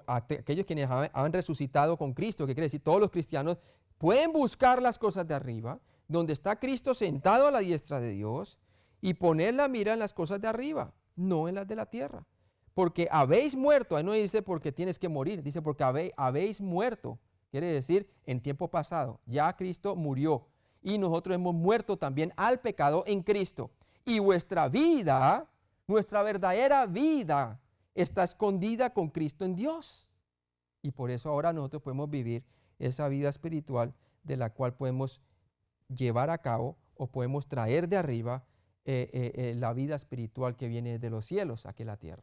[SPEAKER 1] aquellos quienes han resucitado con Cristo, que quiere decir todos los cristianos, pueden buscar las cosas de arriba, donde está Cristo sentado a la diestra de Dios, y poner la mira en las cosas de arriba, no en las de la tierra. Porque habéis muerto, ahí no dice porque tienes que morir, dice porque habéis muerto. Quiere decir en tiempo pasado, ya Cristo murió y nosotros hemos muerto también al pecado en Cristo. Y vuestra vida, nuestra verdadera vida, está escondida con Cristo en Dios. Y por eso ahora nosotros podemos vivir esa vida espiritual de la cual podemos llevar a cabo o podemos traer de arriba la vida espiritual que viene de los cielos aquí en la tierra.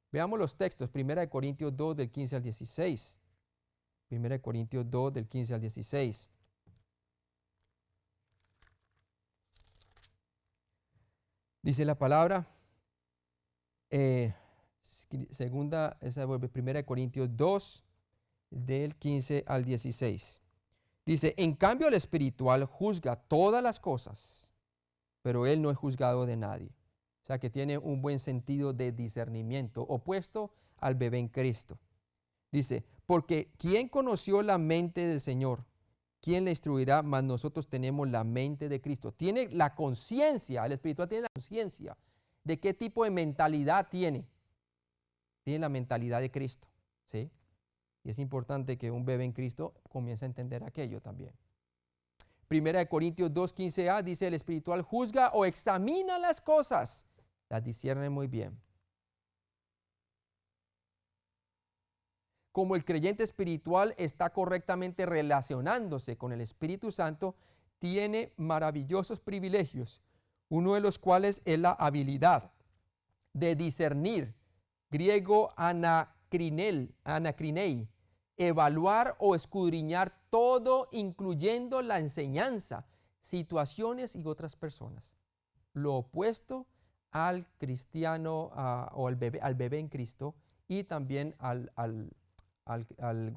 [SPEAKER 1] Veamos los textos, 1 Corintios 2 del 15 al 16. 1 Corintios 2 del 15 al 16. Dice la palabra, segunda, esa vuelve, 1 Corintios 2 del 15 al 16. Dice, en cambio el espiritual juzga todas las cosas, pero él no es juzgado de nadie. O sea que tiene un buen sentido de discernimiento, opuesto al bebé en Cristo. Dice, porque ¿quién conoció la mente del Señor? ¿Quién le instruirá? Mas nosotros tenemos la mente de Cristo. Tiene la conciencia, el espiritual tiene la conciencia de qué tipo de mentalidad tiene. Tiene la mentalidad de Cristo, ¿sí? Y es importante que un bebé en Cristo comience a entender aquello también. 1 Corintios 2:15a dice, el espiritual juzga o examina las cosas, las discierne muy bien. Como el creyente espiritual está correctamente relacionándose con el Espíritu Santo, tiene maravillosos privilegios, uno de los cuales es la habilidad de discernir, griego anakrinei, evaluar o escudriñar todo, incluyendo la enseñanza, situaciones y otras personas. Lo opuesto al cristiano o al bebé en Cristo y también al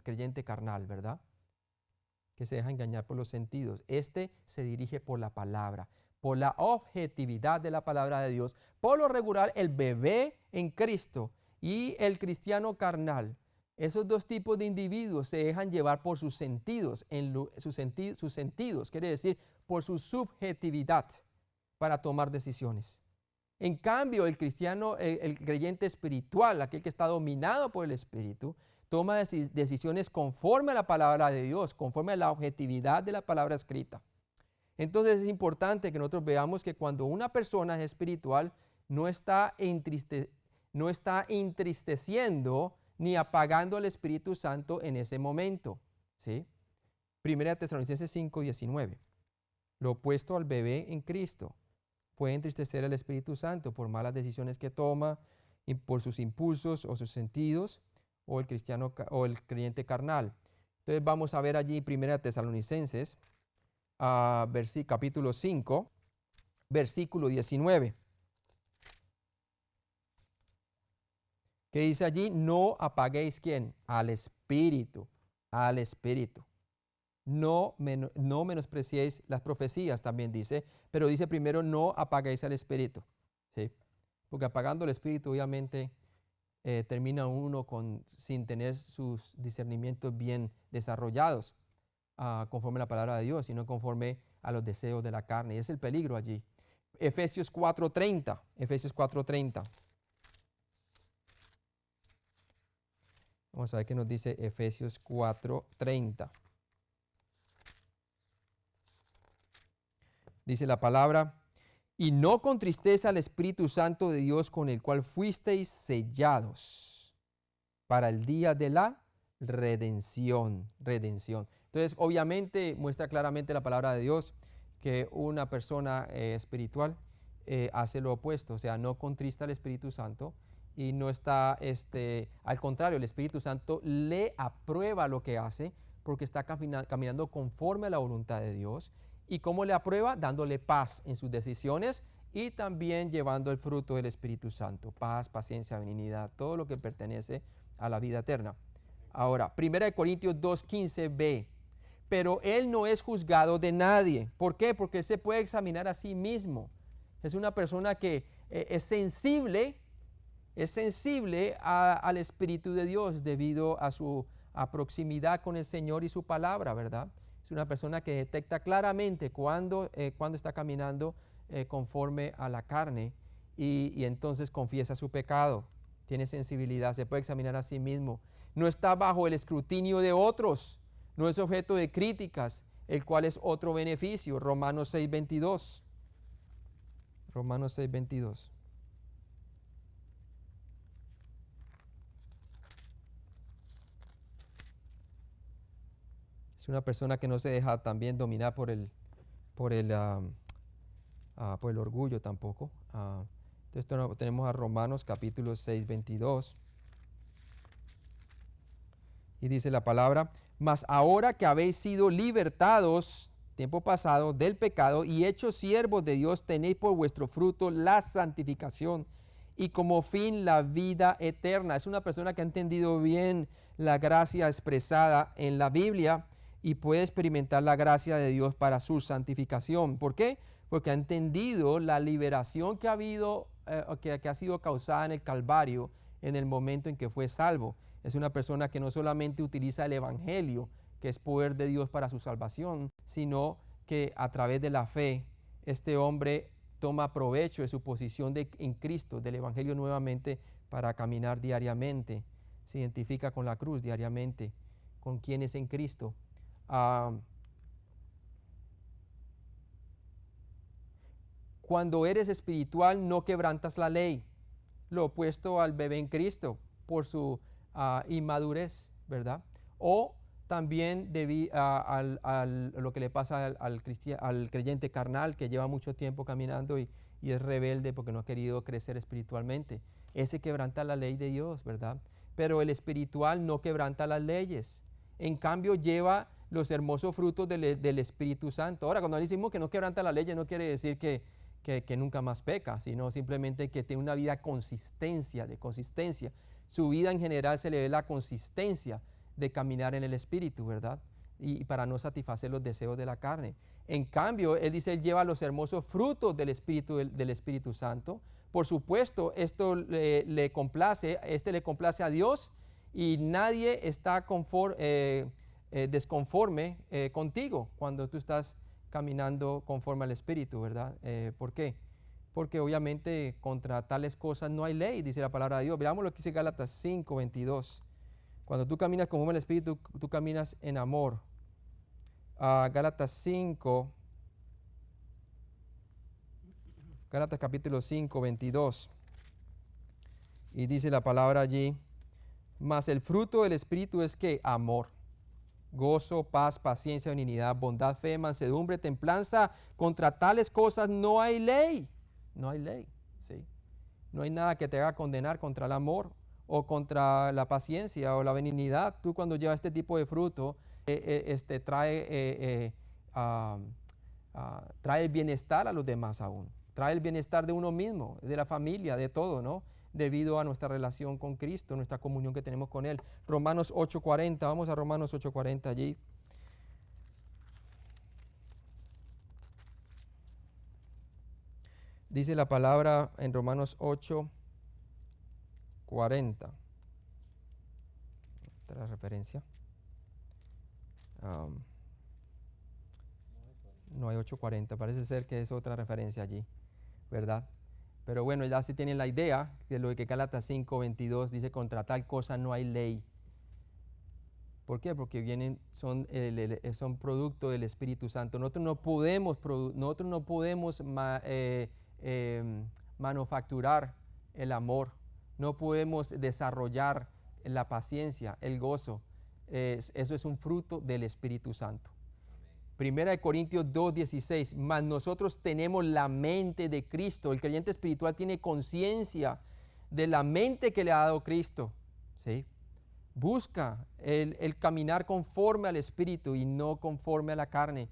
[SPEAKER 1] creyente carnal, ¿verdad? Que se deja engañar por los sentidos. Este se dirige por la palabra, por la objetividad de la palabra de Dios. Por lo regular, el bebé en Cristo y el cristiano carnal, esos dos tipos de individuos se dejan llevar por sus sentidos, sus sentidos, quiere decir, por su subjetividad para tomar decisiones. En cambio, el cristiano, el creyente espiritual, aquel que está dominado por el Espíritu, toma decisiones conforme a la palabra de Dios, conforme a la objetividad de la palabra escrita. Entonces es importante que nosotros veamos que cuando una persona es espiritual, no está entristeciendo ni apagando al Espíritu Santo en ese momento, ¿sí? 1 Tesalonicenses 5:19. Lo opuesto al bebé en Cristo puede entristecer al Espíritu Santo por malas decisiones que toma, y por sus impulsos o sus sentidos, o el cristiano o el creyente carnal. Entonces vamos a ver allí 1 Tesalonicenses, capítulo 5, versículo 19. Que dice allí, no apaguéis ¿quién? Al Espíritu, al Espíritu. No menospreciéis las profecías, también dice, pero dice primero, no apaguéis al Espíritu, ¿sí? Porque apagando el Espíritu, obviamente, termina uno sin tener sus discernimientos bien desarrollados, conforme a la palabra de Dios, sino conforme a los deseos de la carne. Y es el peligro allí. Efesios 4:30. Vamos a ver qué nos dice Efesios 4:30. Dice la palabra, y no con tristeza al Espíritu Santo de Dios con el cual fuisteis sellados para el día de la redención. Redención. Entonces, obviamente, muestra claramente la palabra de Dios que una persona espiritual hace lo opuesto, o sea, no contrista al Espíritu Santo y no está, al contrario, el Espíritu Santo le aprueba lo que hace porque está caminando conforme a la voluntad de Dios. ¿Y cómo le aprueba? Dándole paz en sus decisiones y también llevando el fruto del Espíritu Santo, paz, paciencia, benignidad, todo lo que pertenece a la vida eterna. Ahora, 1 Corintios 2:15b, pero él no es juzgado de nadie. ¿Por qué? Porque él se puede examinar a sí mismo. Es una persona que es sensible al Espíritu de Dios debido a su proximidad con el Señor y su palabra, ¿verdad? Es una persona que detecta claramente cuando está caminando conforme a la carne y entonces confiesa su pecado. Tiene sensibilidad, se puede examinar a sí mismo. No está bajo el escrutinio de otros, no es objeto de críticas, el cual es otro beneficio. Romanos 6:22. Romanos 6:22. Es una persona que no se deja también dominar por el orgullo tampoco. Entonces tenemos a Romanos capítulo 6:22. Y dice la palabra, mas ahora que habéis sido libertados, tiempo pasado, del pecado y hechos siervos de Dios, tenéis por vuestro fruto la santificación y como fin la vida eterna. Es una persona que ha entendido bien la gracia expresada en la Biblia y puede experimentar la gracia de Dios para su santificación. ¿Por qué? Porque ha entendido la liberación que ha habido, que ha sido causada en el Calvario en el momento en que fue salvo. Es una persona que no solamente utiliza el Evangelio, que es poder de Dios para su salvación, sino que a través de la fe, este hombre toma provecho de su posición en Cristo, del Evangelio nuevamente, para caminar diariamente. Se identifica con la cruz diariamente, con quien es en Cristo. Cuando eres espiritual no quebrantas la ley, lo opuesto al bebé en Cristo por su inmadurez, ¿verdad? O también lo que le pasa al creyente carnal que lleva mucho tiempo caminando y es rebelde porque no ha querido crecer espiritualmente. Ese quebranta la ley de Dios, ¿verdad? Pero el espiritual no quebranta las leyes. En cambio lleva los hermosos frutos del Espíritu Santo. Ahora, cuando decimos que no quebranta la ley, no quiere decir que nunca más peca, sino simplemente que tiene una vida de consistencia. Su vida en general se le ve la consistencia de caminar en el Espíritu, ¿verdad? Y para no satisfacer los deseos de la carne. En cambio, él dice, él lleva los hermosos frutos del Espíritu Santo. Por supuesto, esto le complace a Dios y nadie está desconforme contigo cuando tú estás caminando conforme al Espíritu, ¿verdad? ¿Por qué? Porque obviamente contra tales cosas no hay ley, dice la palabra de Dios. Veamos lo que dice Gálatas 5:22. Cuando tú caminas conforme al Espíritu, tú caminas en amor. Gálatas capítulo 5:22. Y dice la palabra allí, mas el fruto del Espíritu es que amor, gozo, paz, paciencia, benignidad, bondad, fe, mansedumbre, templanza. Contra tales cosas no hay ley. No hay ley, ¿sí? No hay nada que te haga condenar contra el amor o contra la paciencia o la benignidad. Tú cuando llevas este tipo de fruto, trae el bienestar a los demás aún. Trae el bienestar de uno mismo, de la familia, de todo, ¿no? Debido a nuestra relación con Cristo, nuestra comunión que tenemos con Él. Romanos 8:40, vamos a Romanos 8:40 allí. Dice la palabra en Romanos 8:40. Esta es la referencia. No hay 8:40, parece ser que es otra referencia allí, ¿verdad? Pero bueno, ya se tienen la idea de lo que Gálatas 5:22 dice, contra tal cosa no hay ley. ¿Por qué? Porque son producto del Espíritu Santo. Nosotros no podemos manufacturar el amor, no podemos desarrollar la paciencia, el gozo. Eso es un fruto del Espíritu Santo. Primera de Corintios 2:16, mas nosotros tenemos la mente de Cristo. El creyente espiritual tiene conciencia de la mente que le ha dado Cristo, ¿sí? Busca el caminar conforme al Espíritu y no conforme a la carne.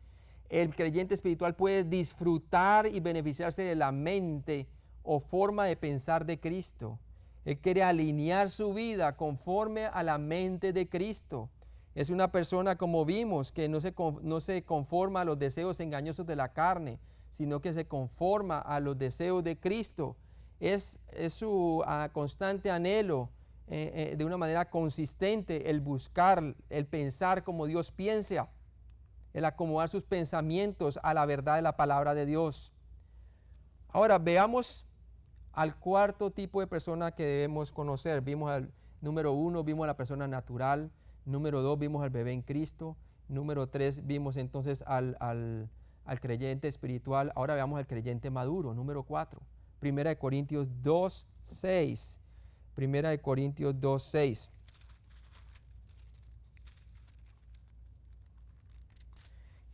[SPEAKER 1] El creyente espiritual puede disfrutar y beneficiarse de la mente o forma de pensar de Cristo. Él quiere alinear su vida conforme a la mente de Cristo. Es una persona, como vimos, que no se conforma a los deseos engañosos de la carne, sino que se conforma a los deseos de Cristo. Es su constante anhelo, de una manera consistente, el buscar, el pensar como Dios piensa, el acomodar sus pensamientos a la verdad de la palabra de Dios. Ahora veamos al cuarto tipo de persona que debemos conocer. Vimos al número 1, vimos a la persona natural. Número 2, vimos al bebé en Cristo. Número 3, vimos entonces al creyente espiritual. Ahora veamos al creyente maduro. Número 4, Primera de Corintios 2:6. Primera de Corintios 2:6.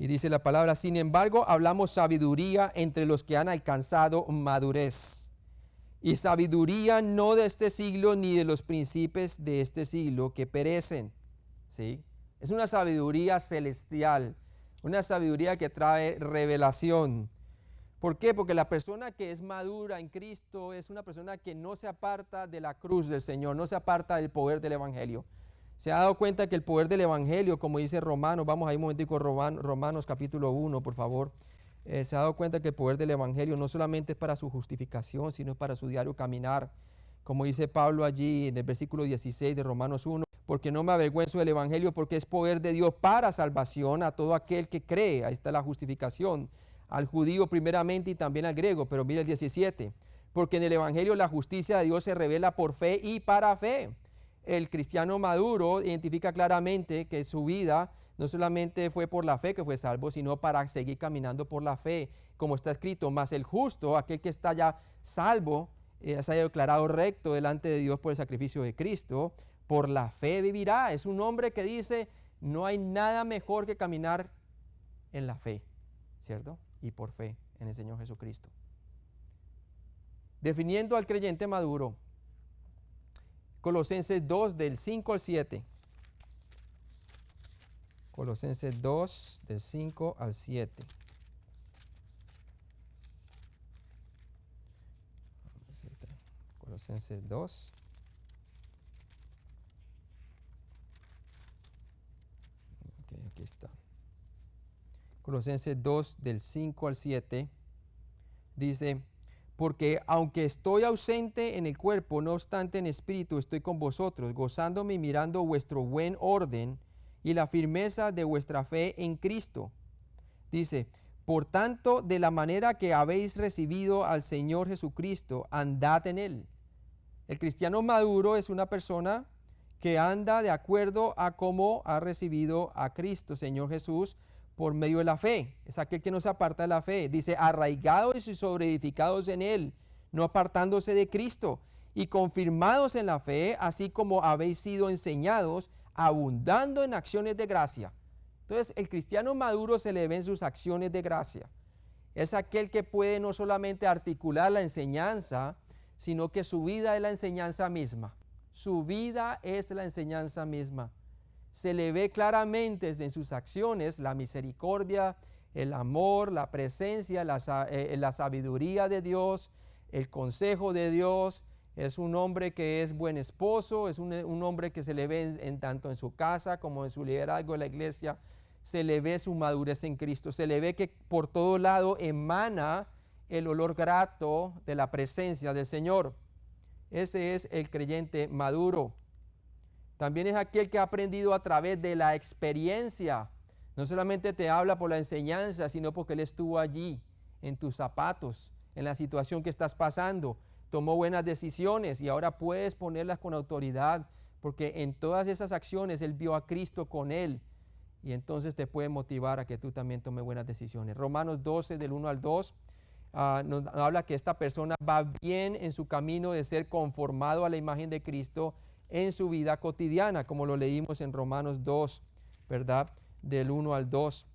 [SPEAKER 1] Y dice la palabra: sin embargo, hablamos sabiduría entre los que han alcanzado madurez. Y sabiduría no de este siglo ni de los príncipes de este siglo que perecen. ¿Sí? Es una sabiduría celestial, una sabiduría que trae revelación. ¿Por qué? Porque la persona que es madura en Cristo es una persona que no se aparta de la cruz del Señor, no se aparta del poder del Evangelio. Se ha dado cuenta que el poder del Evangelio, como dice Romanos, vamos ahí un momentico, Romanos capítulo 1, por favor. Se ha dado cuenta que el poder del Evangelio no solamente es para su justificación, sino para su diario caminar. Como dice Pablo allí en el versículo 16 de Romanos 1, porque no me avergüenzo del Evangelio, porque es poder de Dios para salvación a todo aquel que cree. Ahí está la justificación. Al judío primeramente y también al griego, pero mira el 17. Porque en el Evangelio la justicia de Dios se revela por fe y para fe. El cristiano maduro identifica claramente que su vida no solamente fue por la fe que fue salvo, sino para seguir caminando por la fe, como está escrito: mas el justo, aquel que está ya salvo, se haya declarado recto delante de Dios por el sacrificio de Cristo, por la fe vivirá. Es un hombre que dice: no hay nada mejor que caminar en la fe, ¿cierto? Y por fe en el Señor Jesucristo. Definiendo al creyente maduro, Colosenses 2 del 5 al 7. Colosenses 2 del 5 al 7. Colosenses 2. Ok, aquí está. Colosenses 2 del 5 al 7 dice: porque aunque estoy ausente en el cuerpo, no obstante en espíritu estoy con vosotros, gozándome y mirando vuestro buen orden y la firmeza de vuestra fe en Cristo. Dice: por tanto, de la manera que habéis recibido al Señor Jesucristo, andad en él. El cristiano maduro es una persona que anda de acuerdo a cómo ha recibido a Cristo, Señor Jesús, por medio de la fe. Es aquel que no se aparta de la fe. Dice: arraigados y sobreedificados en él, no apartándose de Cristo, y confirmados en la fe, así como habéis sido enseñados, abundando en acciones de gracia. Entonces, el cristiano maduro se le ven sus acciones de gracia. Es aquel que puede no solamente articular la enseñanza, sino que su vida es la enseñanza misma. Su vida es la enseñanza misma. Se le ve claramente en sus acciones la misericordia, el amor, la presencia, la sabiduría de Dios, el consejo de Dios. Es un hombre que es buen esposo, es un hombre que se le ve tanto en su casa como en su liderazgo en la iglesia. Se le ve su madurez en Cristo, se le ve que por todo lado emana el olor grato de la presencia del Señor. Ese es el creyente maduro. También es aquel que ha aprendido a través de la experiencia. No solamente te habla por la enseñanza, sino porque Él estuvo allí, en tus zapatos, en la situación que estás pasando. Tomó buenas decisiones y ahora puedes ponerlas con autoridad porque en todas esas acciones Él vio a Cristo con Él, y entonces te puede motivar a que tú también tomes buenas decisiones. Romanos 12, del 1 al 2, nos habla que esta persona va bien en su camino de ser conformado a la imagen de Cristo en su vida cotidiana, como lo leímos en Romanos 2, ¿verdad? Del 1 al 2.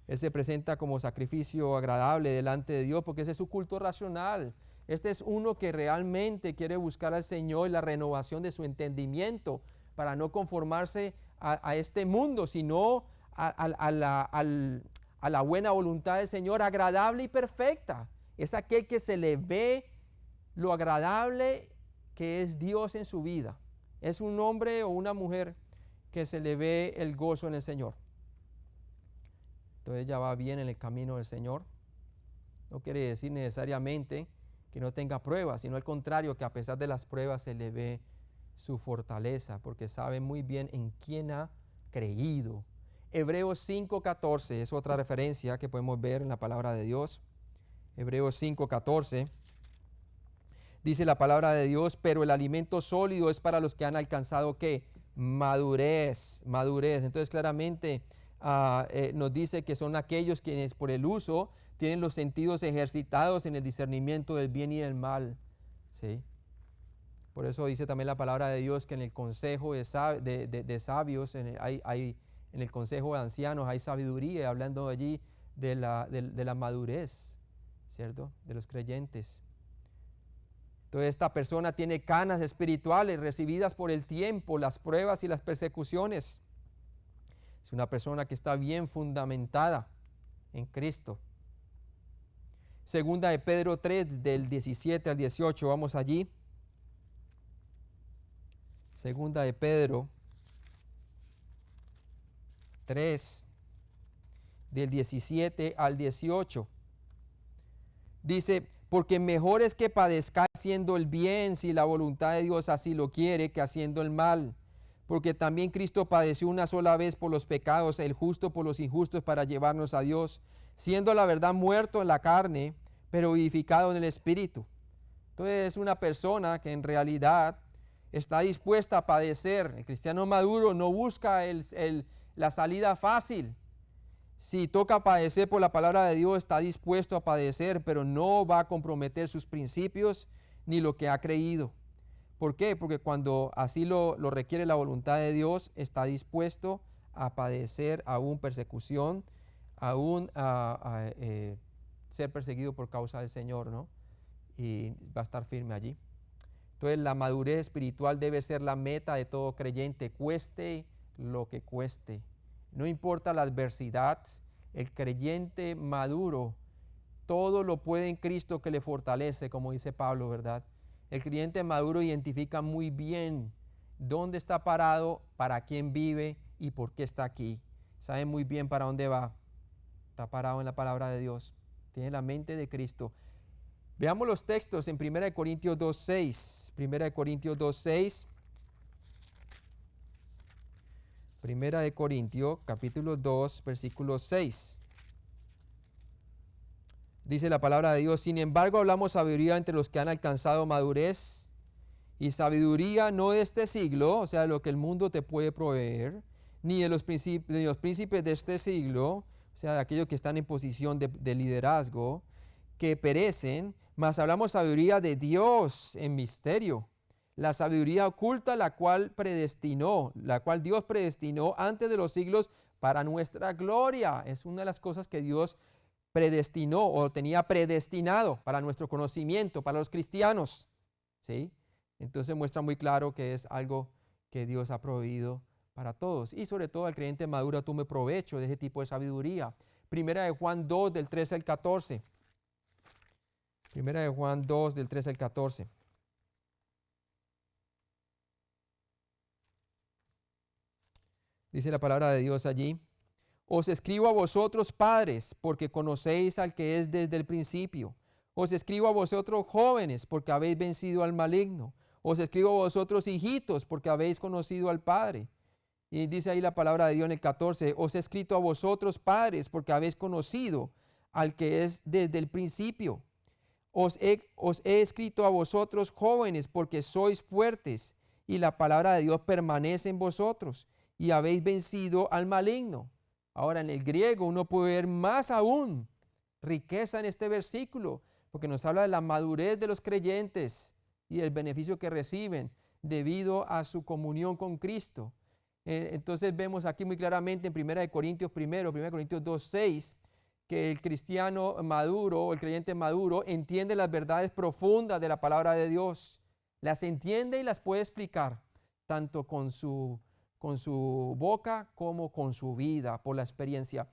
[SPEAKER 1] Él se presenta como sacrificio agradable delante de Dios porque ese es su culto racional. Este es uno que realmente quiere buscar al Señor y la renovación de su entendimiento para no conformarse a este mundo, sino a la buena voluntad del Señor, agradable y perfecta. Es aquel que se le ve lo agradable que es Dios en su vida. Es un hombre o una mujer que se le ve el gozo en el Señor. Entonces ella va bien en el camino del Señor. No quiere decir necesariamente que no tenga pruebas, sino al contrario, que a pesar de las pruebas se le ve su fortaleza, porque sabe muy bien en quién ha creído. Hebreos 5:14 es otra referencia que podemos ver en la palabra de Dios. Hebreos 5:14 dice la palabra de Dios, pero el alimento sólido es para los que han alcanzado ¿qué? Madurez. Entonces claramente nos dice que son aquellos quienes por el uso tienen los sentidos ejercitados en el discernimiento del bien y del mal. ¿Sí? Por eso dice también la palabra de Dios que en el consejo de sabios, en el consejo de ancianos hay sabiduría, hablando allí de la madurez, ¿cierto? De los creyentes. Entonces esta persona tiene canas espirituales recibidas por el tiempo, las pruebas y las persecuciones. Es una persona que está bien fundamentada en Cristo. Segunda de Pedro 3, del 17 al 18, vamos allí. Segunda de Pedro 3, del 17 al 18. Dice, porque mejor es que padezca haciendo el bien, si la voluntad de Dios así lo quiere, que haciendo el mal. Porque también Cristo padeció una sola vez por los pecados, el justo por los injustos, para llevarnos a Dios, siendo la verdad muerto en la carne, pero vivificado en el Espíritu. Entonces es una persona que en realidad está dispuesta a padecer. El cristiano maduro no busca la salida fácil. Si toca padecer por la palabra de Dios, está dispuesto a padecer, pero no va a comprometer sus principios ni lo que ha creído. ¿Por qué? Porque cuando así lo requiere la voluntad de Dios, está dispuesto a padecer aún persecución, aún ser perseguido por causa del Señor, ¿no? Y va a estar firme allí. Entonces la madurez espiritual debe ser la meta de todo creyente, cueste lo que cueste. No importa la adversidad, el creyente maduro todo lo puede en Cristo que le fortalece, como dice Pablo, ¿verdad? El creyente maduro identifica muy bien dónde está parado, para quién vive y por qué está aquí. Sabe muy bien para dónde va. Está parado en la palabra de Dios. Tiene la mente de Cristo. Veamos los textos en 1 Corintios 2:6. 1 Corintios 2:6. 1 Corintios, capítulo 2, versículo 6. Dice la palabra de Dios, sin embargo hablamos sabiduría entre los que han alcanzado madurez, y sabiduría no de este siglo, o sea, lo que el mundo te puede proveer, ni de los príncipes de este siglo, o sea, de aquellos que están en posición de liderazgo, que perecen, mas hablamos sabiduría de Dios en misterio. La sabiduría oculta, la cual Dios predestinó antes de los siglos para nuestra gloria. Es una de las cosas que Dios predestinó o tenía predestinado para nuestro conocimiento, para los cristianos. ¿Sí? Entonces muestra muy claro que es algo que Dios ha proveído para todos. Y sobre todo al creyente maduro tome provecho de ese tipo de sabiduría. Primera de Juan 2, del 13 al 14. Primera de Juan 2, del 13 al 14. Dice la palabra de Dios allí. Os escribo a vosotros, padres, porque conocéis al que es desde el principio. Os escribo a vosotros, jóvenes, porque habéis vencido al maligno. Os escribo a vosotros, hijitos, porque habéis conocido al Padre. Y dice ahí la palabra de Dios en el 14. Os he escrito a vosotros, padres, porque habéis conocido al que es desde el principio. Os he escrito a vosotros, jóvenes, porque sois fuertes, y la palabra de Dios permanece en vosotros y habéis vencido al maligno. Ahora en el griego uno puede ver más aún riqueza en este versículo, porque nos habla de la madurez de los creyentes y el beneficio que reciben debido a su comunión con Cristo. Entonces vemos aquí muy claramente en 1 Corintios 2:6, que el cristiano maduro o el creyente maduro entiende las verdades profundas de la palabra de Dios. Las entiende y las puede explicar, tanto con su boca como con su vida, por la experiencia.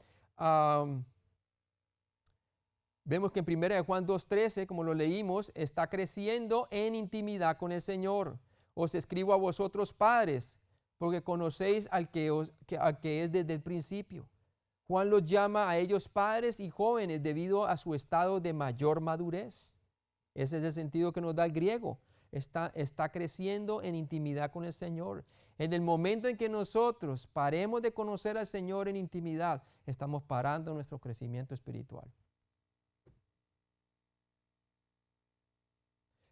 [SPEAKER 1] Vemos que en 1 Juan 2:13, como lo leímos, está creciendo en intimidad con el Señor. Os escribo a vosotros padres, porque conocéis al que es desde el principio. Juan los llama a ellos padres y jóvenes debido a su estado de mayor madurez. Ese es el sentido que nos da el griego. Está creciendo en intimidad con el Señor. En el momento en que nosotros paremos de conocer al Señor en intimidad, estamos parando nuestro crecimiento espiritual.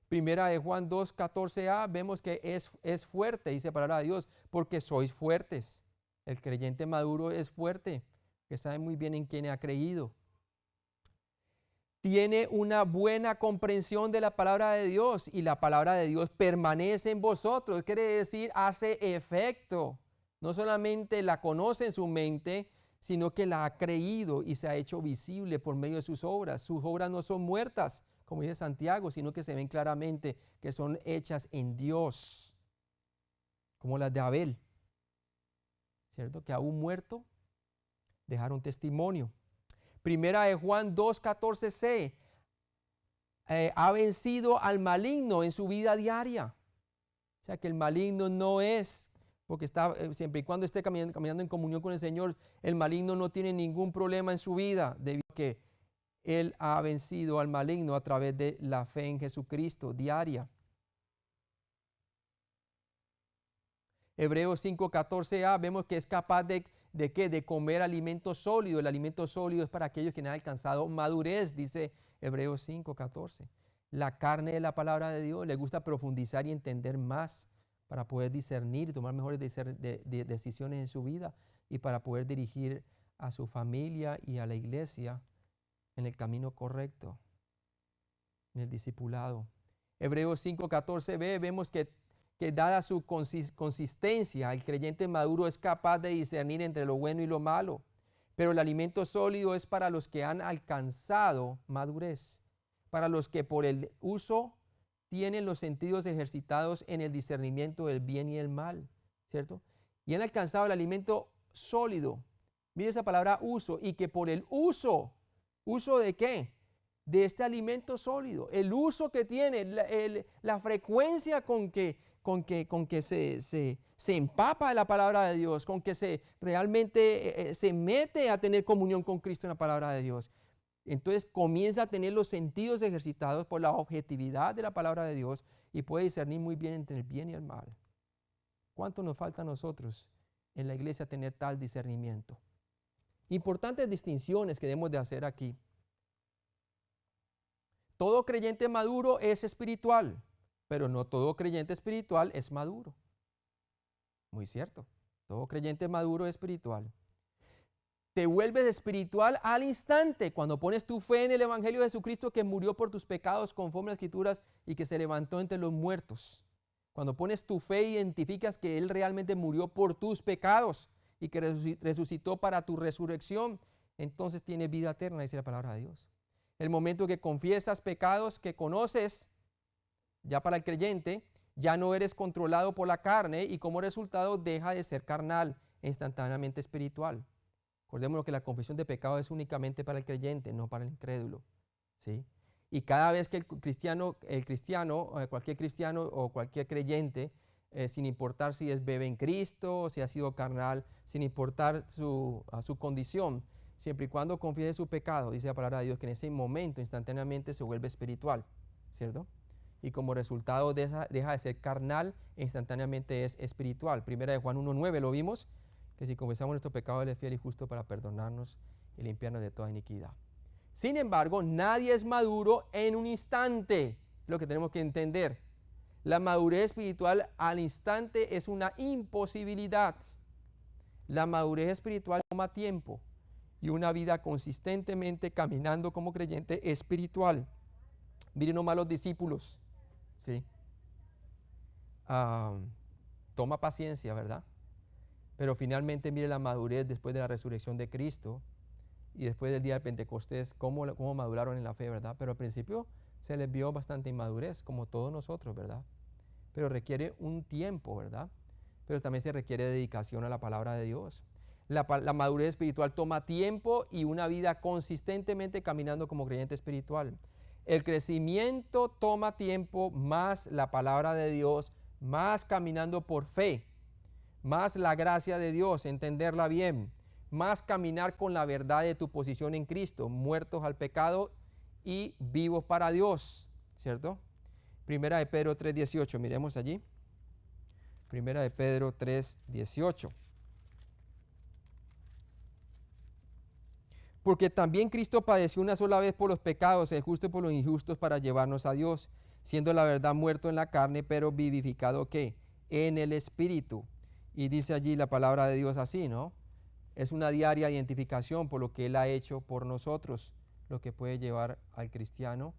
[SPEAKER 1] Primera de Juan 2:14a, vemos que es fuerte, dice la palabra de Dios, porque sois fuertes. El creyente maduro es fuerte, que sabe muy bien en quién ha creído. Tiene una buena comprensión de la palabra de Dios y la palabra de Dios permanece en vosotros. Quiere decir, hace efecto. No solamente la conoce en su mente, sino que la ha creído y se ha hecho visible por medio de sus obras. Sus obras no son muertas, como dice Santiago, sino que se ven claramente que son hechas en Dios, como las de Abel, ¿cierto? Que aún muerto dejaron testimonio. Primera de Juan 2:14c, ha vencido al maligno en su vida diaria. O sea que el maligno no es, porque está, siempre y cuando esté caminando en comunión con el Señor, el maligno no tiene ningún problema en su vida, debido a que Él ha vencido al maligno a través de la fe en Jesucristo diaria. Hebreos 5:14a, vemos que es capaz ¿de qué? De comer alimento sólido. El alimento sólido es para aquellos que no han alcanzado madurez, dice Hebreos 5:14. La carne de la palabra de Dios le gusta profundizar y entender más para poder discernir y tomar mejores decisiones en su vida y para poder dirigir a su familia y a la iglesia en el camino correcto, en el discipulado. Hebreos 5:14b, vemos que dada su consistencia, el creyente maduro es capaz de discernir entre lo bueno y lo malo. Pero el alimento sólido es para los que han alcanzado madurez, para los que por el uso tienen los sentidos ejercitados en el discernimiento del bien y el mal, ¿cierto? Y han alcanzado el alimento sólido. Mire esa palabra uso, y que por el uso ¿de qué? De este alimento sólido, el uso que tiene, la frecuencia con que se empapa de la palabra de Dios, con que realmente se mete a tener comunión con Cristo en la palabra de Dios. Entonces comienza a tener los sentidos ejercitados por la objetividad de la palabra de Dios y puede discernir muy bien entre el bien y el mal. ¿Cuánto nos falta a nosotros en la iglesia tener tal discernimiento? Importantes distinciones que debemos de hacer aquí. Todo creyente maduro es espiritual, pero no todo creyente espiritual es maduro. Muy cierto. Todo creyente maduro es espiritual. Te vuelves espiritual al instante cuando pones tu fe en el Evangelio de Jesucristo, que murió por tus pecados conforme a las Escrituras y que se levantó entre los muertos. Cuando pones tu fe, identificas que Él realmente murió por tus pecados y que resucitó para tu resurrección, entonces tienes vida eterna, dice la palabra de Dios. El momento que confiesas pecados que conoces, ya para el creyente, ya no eres controlado por la carne y como resultado deja de ser carnal e instantáneamente espiritual. Recordemos que la confesión de pecado es únicamente para el creyente, no para el incrédulo, ¿sí? Y cada vez que cualquier cristiano o cualquier creyente, sin importar si bebe en Cristo o si ha sido carnal, sin importar su condición, siempre y cuando confiese su pecado, dice la palabra de Dios, que en ese momento instantáneamente se vuelve espiritual, ¿cierto? Y como resultado deja de ser carnal e instantáneamente es espiritual. Primera de Juan 1:9 lo vimos, que si confesamos nuestro pecado, Él es fiel y justo para perdonarnos y limpiarnos de toda iniquidad. Sin embargo, nadie es maduro en un instante, lo que tenemos que entender. La madurez espiritual al instante es una imposibilidad. La madurez espiritual toma tiempo y una vida consistentemente caminando como creyente espiritual. Miren nomás los discípulos, ¿sí? Toma paciencia, ¿verdad? Pero finalmente mire la madurez después de la resurrección de Cristo y después del día de Pentecostés, cómo maduraron en la fe, ¿verdad? Pero al principio se les vio bastante inmadurez, como todos nosotros, ¿verdad? Pero requiere un tiempo, ¿verdad? Pero también se requiere dedicación a la palabra de Dios. La madurez espiritual toma tiempo y una vida consistentemente caminando como creyente espiritual. El crecimiento toma tiempo, más la palabra de Dios, más caminando por fe, más la gracia de Dios, entenderla bien, más caminar con la verdad de tu posición en Cristo, muertos al pecado y vivos para Dios, ¿cierto? Primera de Pedro 3:18, miremos allí. Primera de Pedro 3:18. Porque también Cristo padeció una sola vez por los pecados, el justo por los injustos, para llevarnos a Dios, siendo la verdad muerto en la carne, pero vivificado ¿qué? En el Espíritu. Y dice allí la palabra de Dios así, ¿no? Es una diaria identificación por lo que Él ha hecho por nosotros, lo que puede llevar al cristiano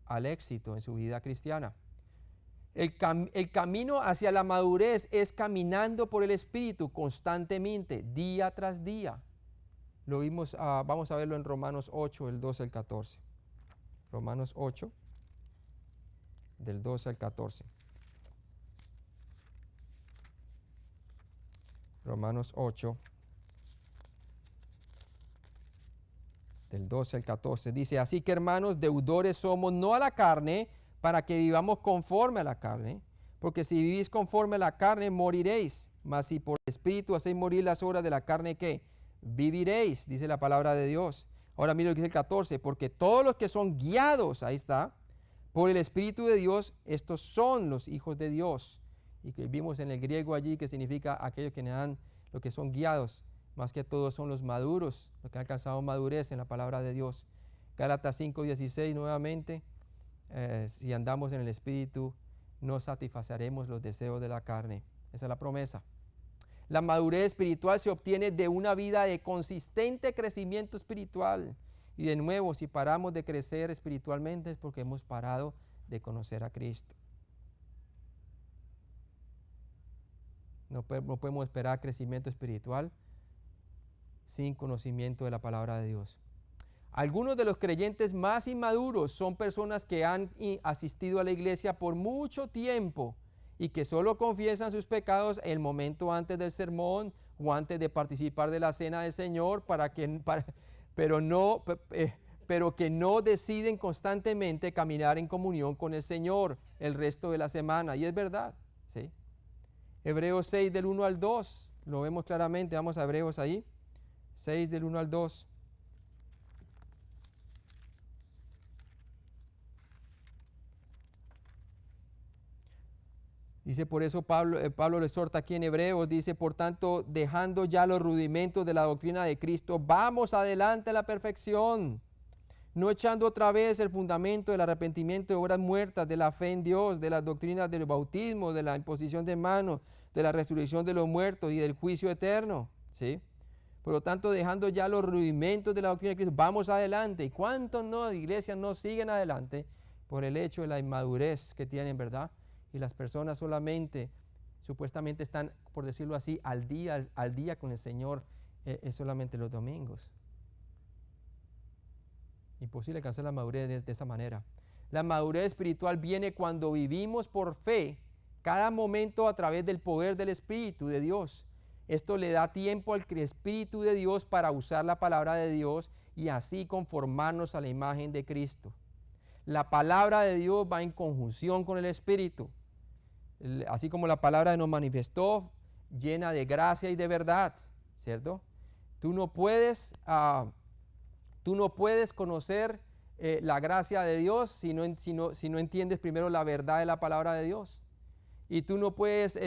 [SPEAKER 1] al éxito en su vida cristiana. El camino hacia la madurez es caminando por el Espíritu constantemente, día tras día. Lo vimos, vamos a verlo en Romanos 8, el 12 al 14. Romanos 8, del 12 al 14. Romanos 8, del 12 al 14. Dice, así que hermanos, deudores somos no a la carne, para que vivamos conforme a la carne. Porque si vivís conforme a la carne, moriréis. Mas si por el Espíritu hacéis morir las obras de la carne, ¿qué? Viviréis, dice la palabra de Dios. Ahora mire lo que dice el 14, porque todos los que son guiados, ahí está, por el Espíritu de Dios, estos son los hijos de Dios. Y que vimos en el griego allí que significa aquellos que dan lo que son guiados, más que todos son los maduros, los que han alcanzado madurez en la palabra de Dios. Gálatas 5:16 nuevamente, si andamos en el Espíritu, no satisfaceremos los deseos de la carne. Esa es la promesa. La madurez espiritual se obtiene de una vida de consistente crecimiento espiritual. Y de nuevo, si paramos de crecer espiritualmente es porque hemos parado de conocer a Cristo. No podemos esperar crecimiento espiritual sin conocimiento de la palabra de Dios. Algunos de los creyentes más inmaduros son personas que han asistido a la iglesia por mucho tiempo y que solo confiesan sus pecados el momento antes del sermón o antes de participar de la cena del Señor, pero que no deciden constantemente caminar en comunión con el Señor el resto de la semana. Y es verdad, ¿sí? Hebreos 6 del 1 al 2, lo vemos claramente, vamos a Hebreos ahí, 6 del 1 al 2. Dice, por eso Pablo le exhorta aquí en Hebreos, dice, por tanto, dejando ya los rudimentos de la doctrina de Cristo, vamos adelante a la perfección, no echando otra vez el fundamento del arrepentimiento de obras muertas, de la fe en Dios, de las doctrinas del bautismo, de la imposición de manos, de la resurrección de los muertos y del juicio eterno, ¿sí? Por lo tanto, dejando ya los rudimentos de la doctrina de Cristo, vamos adelante. ¿Y cuántos no, iglesias, no siguen adelante por el hecho de la inmadurez que tienen, verdad? Y las personas solamente, supuestamente están, por decirlo así, al día con el Señor, es solamente los domingos. Imposible alcanzar la madurez de esa manera. La madurez espiritual viene cuando vivimos por fe, cada momento a través del poder del Espíritu de Dios. Esto le da tiempo al Espíritu de Dios para usar la palabra de Dios y así conformarnos a la imagen de Cristo. La palabra de Dios va en conjunción con el Espíritu. Así como la palabra nos manifestó, llena de gracia y de verdad, ¿cierto? Tú no puedes conocer la gracia de Dios si no entiendes primero la verdad de la palabra de Dios. Y tú no puedes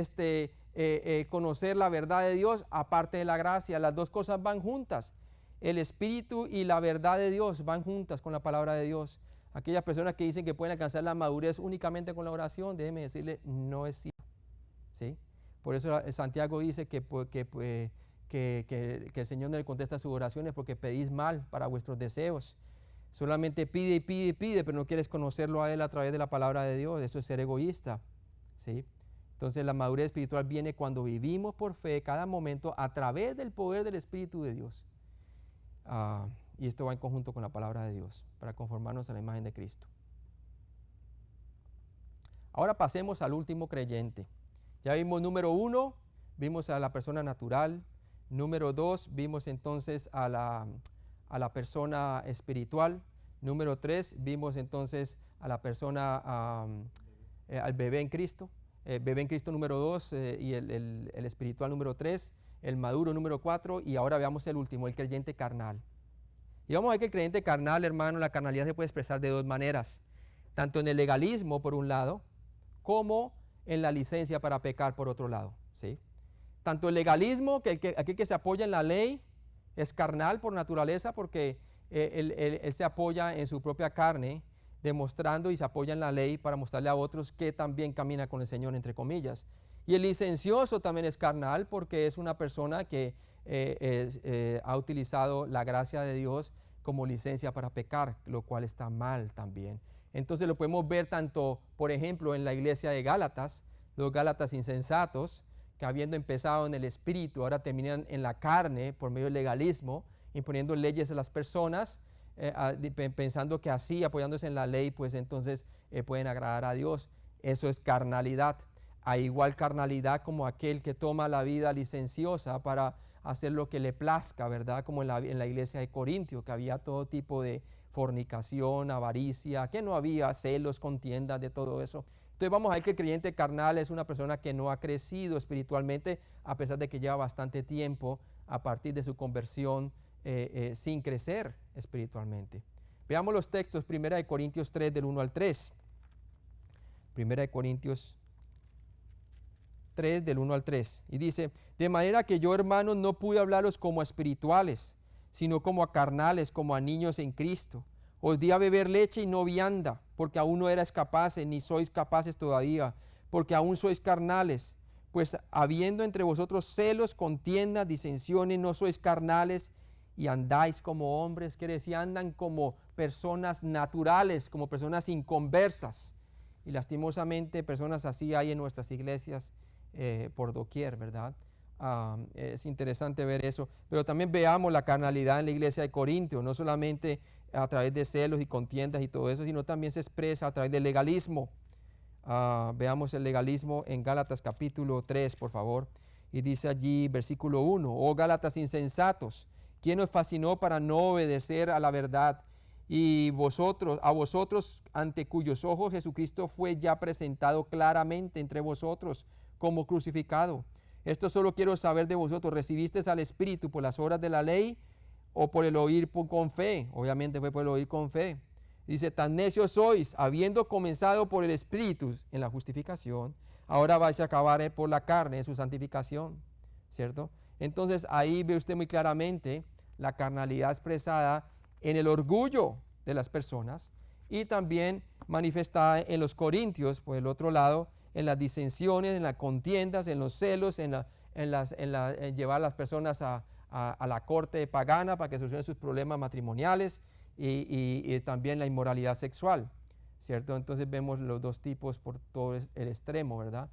[SPEAKER 1] conocer la verdad de Dios aparte de la gracia. Las dos cosas van juntas. El Espíritu y la verdad de Dios van juntas con la palabra de Dios. Aquellas personas que dicen que pueden alcanzar la madurez únicamente con la oración, déjeme decirle, no es cierto. ¿Sí? Por eso Santiago dice que el Señor no le contesta sus oraciones porque pedís mal para vuestros deseos. Solamente pide y pide y pide, pero no quieres conocerlo a Él a través de la palabra de Dios. Eso es ser egoísta. ¿Sí? Entonces la madurez espiritual viene cuando vivimos por fe cada momento a través del poder del Espíritu de Dios. Y esto va en conjunto con la palabra de Dios para conformarnos a la imagen de Cristo. Ahora pasemos al último creyente. Ya vimos número 1, vimos a la persona natural. Número 2, vimos entonces a la persona espiritual. Número 3, vimos entonces a la persona, al bebé en Cristo. Bebé en Cristo número 2 y el espiritual número 3, el maduro número 4 y ahora veamos el último, el creyente carnal. Y vamos a ver que el creyente carnal, hermano, la carnalidad se puede expresar de dos maneras, tanto en el legalismo por un lado, como en la licencia para pecar por otro lado. ¿Sí? Tanto el legalismo, aquel que se apoya en la ley, es carnal por naturaleza porque él se apoya en su propia carne, demostrando y se apoya en la ley para mostrarle a otros que también camina con el Señor, entre comillas. Y el licencioso también es carnal porque es una persona que ha utilizado la gracia de Dios como licencia para pecar, lo cual está mal también. Entonces lo podemos ver tanto, por ejemplo, en la iglesia de Gálatas, los Gálatas insensatos, que habiendo empezado en el espíritu, ahora terminan en la carne por medio del legalismo, imponiendo leyes a las personas, pensando que así, apoyándose en la ley, pues entonces pueden agradar a Dios. Eso es carnalidad. Hay igual carnalidad como aquel que toma la vida licenciosa para hacer lo que le plazca, ¿verdad? Como en la iglesia de Corintio, que había todo tipo de fornicación, avaricia, que no había celos, contiendas, de todo eso. Entonces vamos a ver que el creyente carnal es una persona que no ha crecido espiritualmente, a pesar de que lleva bastante tiempo a partir de su conversión sin crecer espiritualmente. Veamos los textos, 1 Corintios 3 del 1 al 3. 1 Corintios 3 del 1 al 3. Y dice, de manera que yo, hermanos, no pude hablaros como a espirituales, sino como a carnales, como a niños en Cristo. Os di a beber leche y no vianda, porque aún no erais capaces, ni sois capaces todavía, porque aún sois carnales. Pues habiendo entre vosotros celos, contiendas, disensiones, no sois carnales y andáis como hombres, quiere decir, andan como personas naturales, como personas inconversas. Y lastimosamente personas así hay en nuestras iglesias por doquier, ¿verdad? Es interesante ver eso. Pero también veamos la carnalidad en la iglesia de Corintios, no solamente a través de celos y contiendas y todo eso, sino también se expresa a través del legalismo. Veamos el legalismo en Gálatas capítulo 3, por favor. Y dice allí, versículo 1, oh Gálatas insensatos, ¿quién os fascinó para no obedecer a la verdad? Y a vosotros, ante cuyos ojos Jesucristo fue ya presentado claramente entre vosotros como crucificado. Esto solo quiero saber de vosotros, ¿recibisteis al Espíritu por las obras de la ley o por el oír con fe? Obviamente fue por el oír con fe. Dice, tan necios sois, habiendo comenzado por el Espíritu en la justificación, ahora vais a acabar por la carne en su santificación, ¿cierto? Entonces ahí ve usted muy claramente la carnalidad expresada en el orgullo de las personas y también manifestada en los corintios, por el otro lado, en las disensiones, en las contiendas, en los celos, en llevar a las personas a la corte pagana para que solucionen sus problemas matrimoniales y también la inmoralidad sexual, ¿cierto? Entonces vemos los dos tipos por todo el extremo, ¿verdad?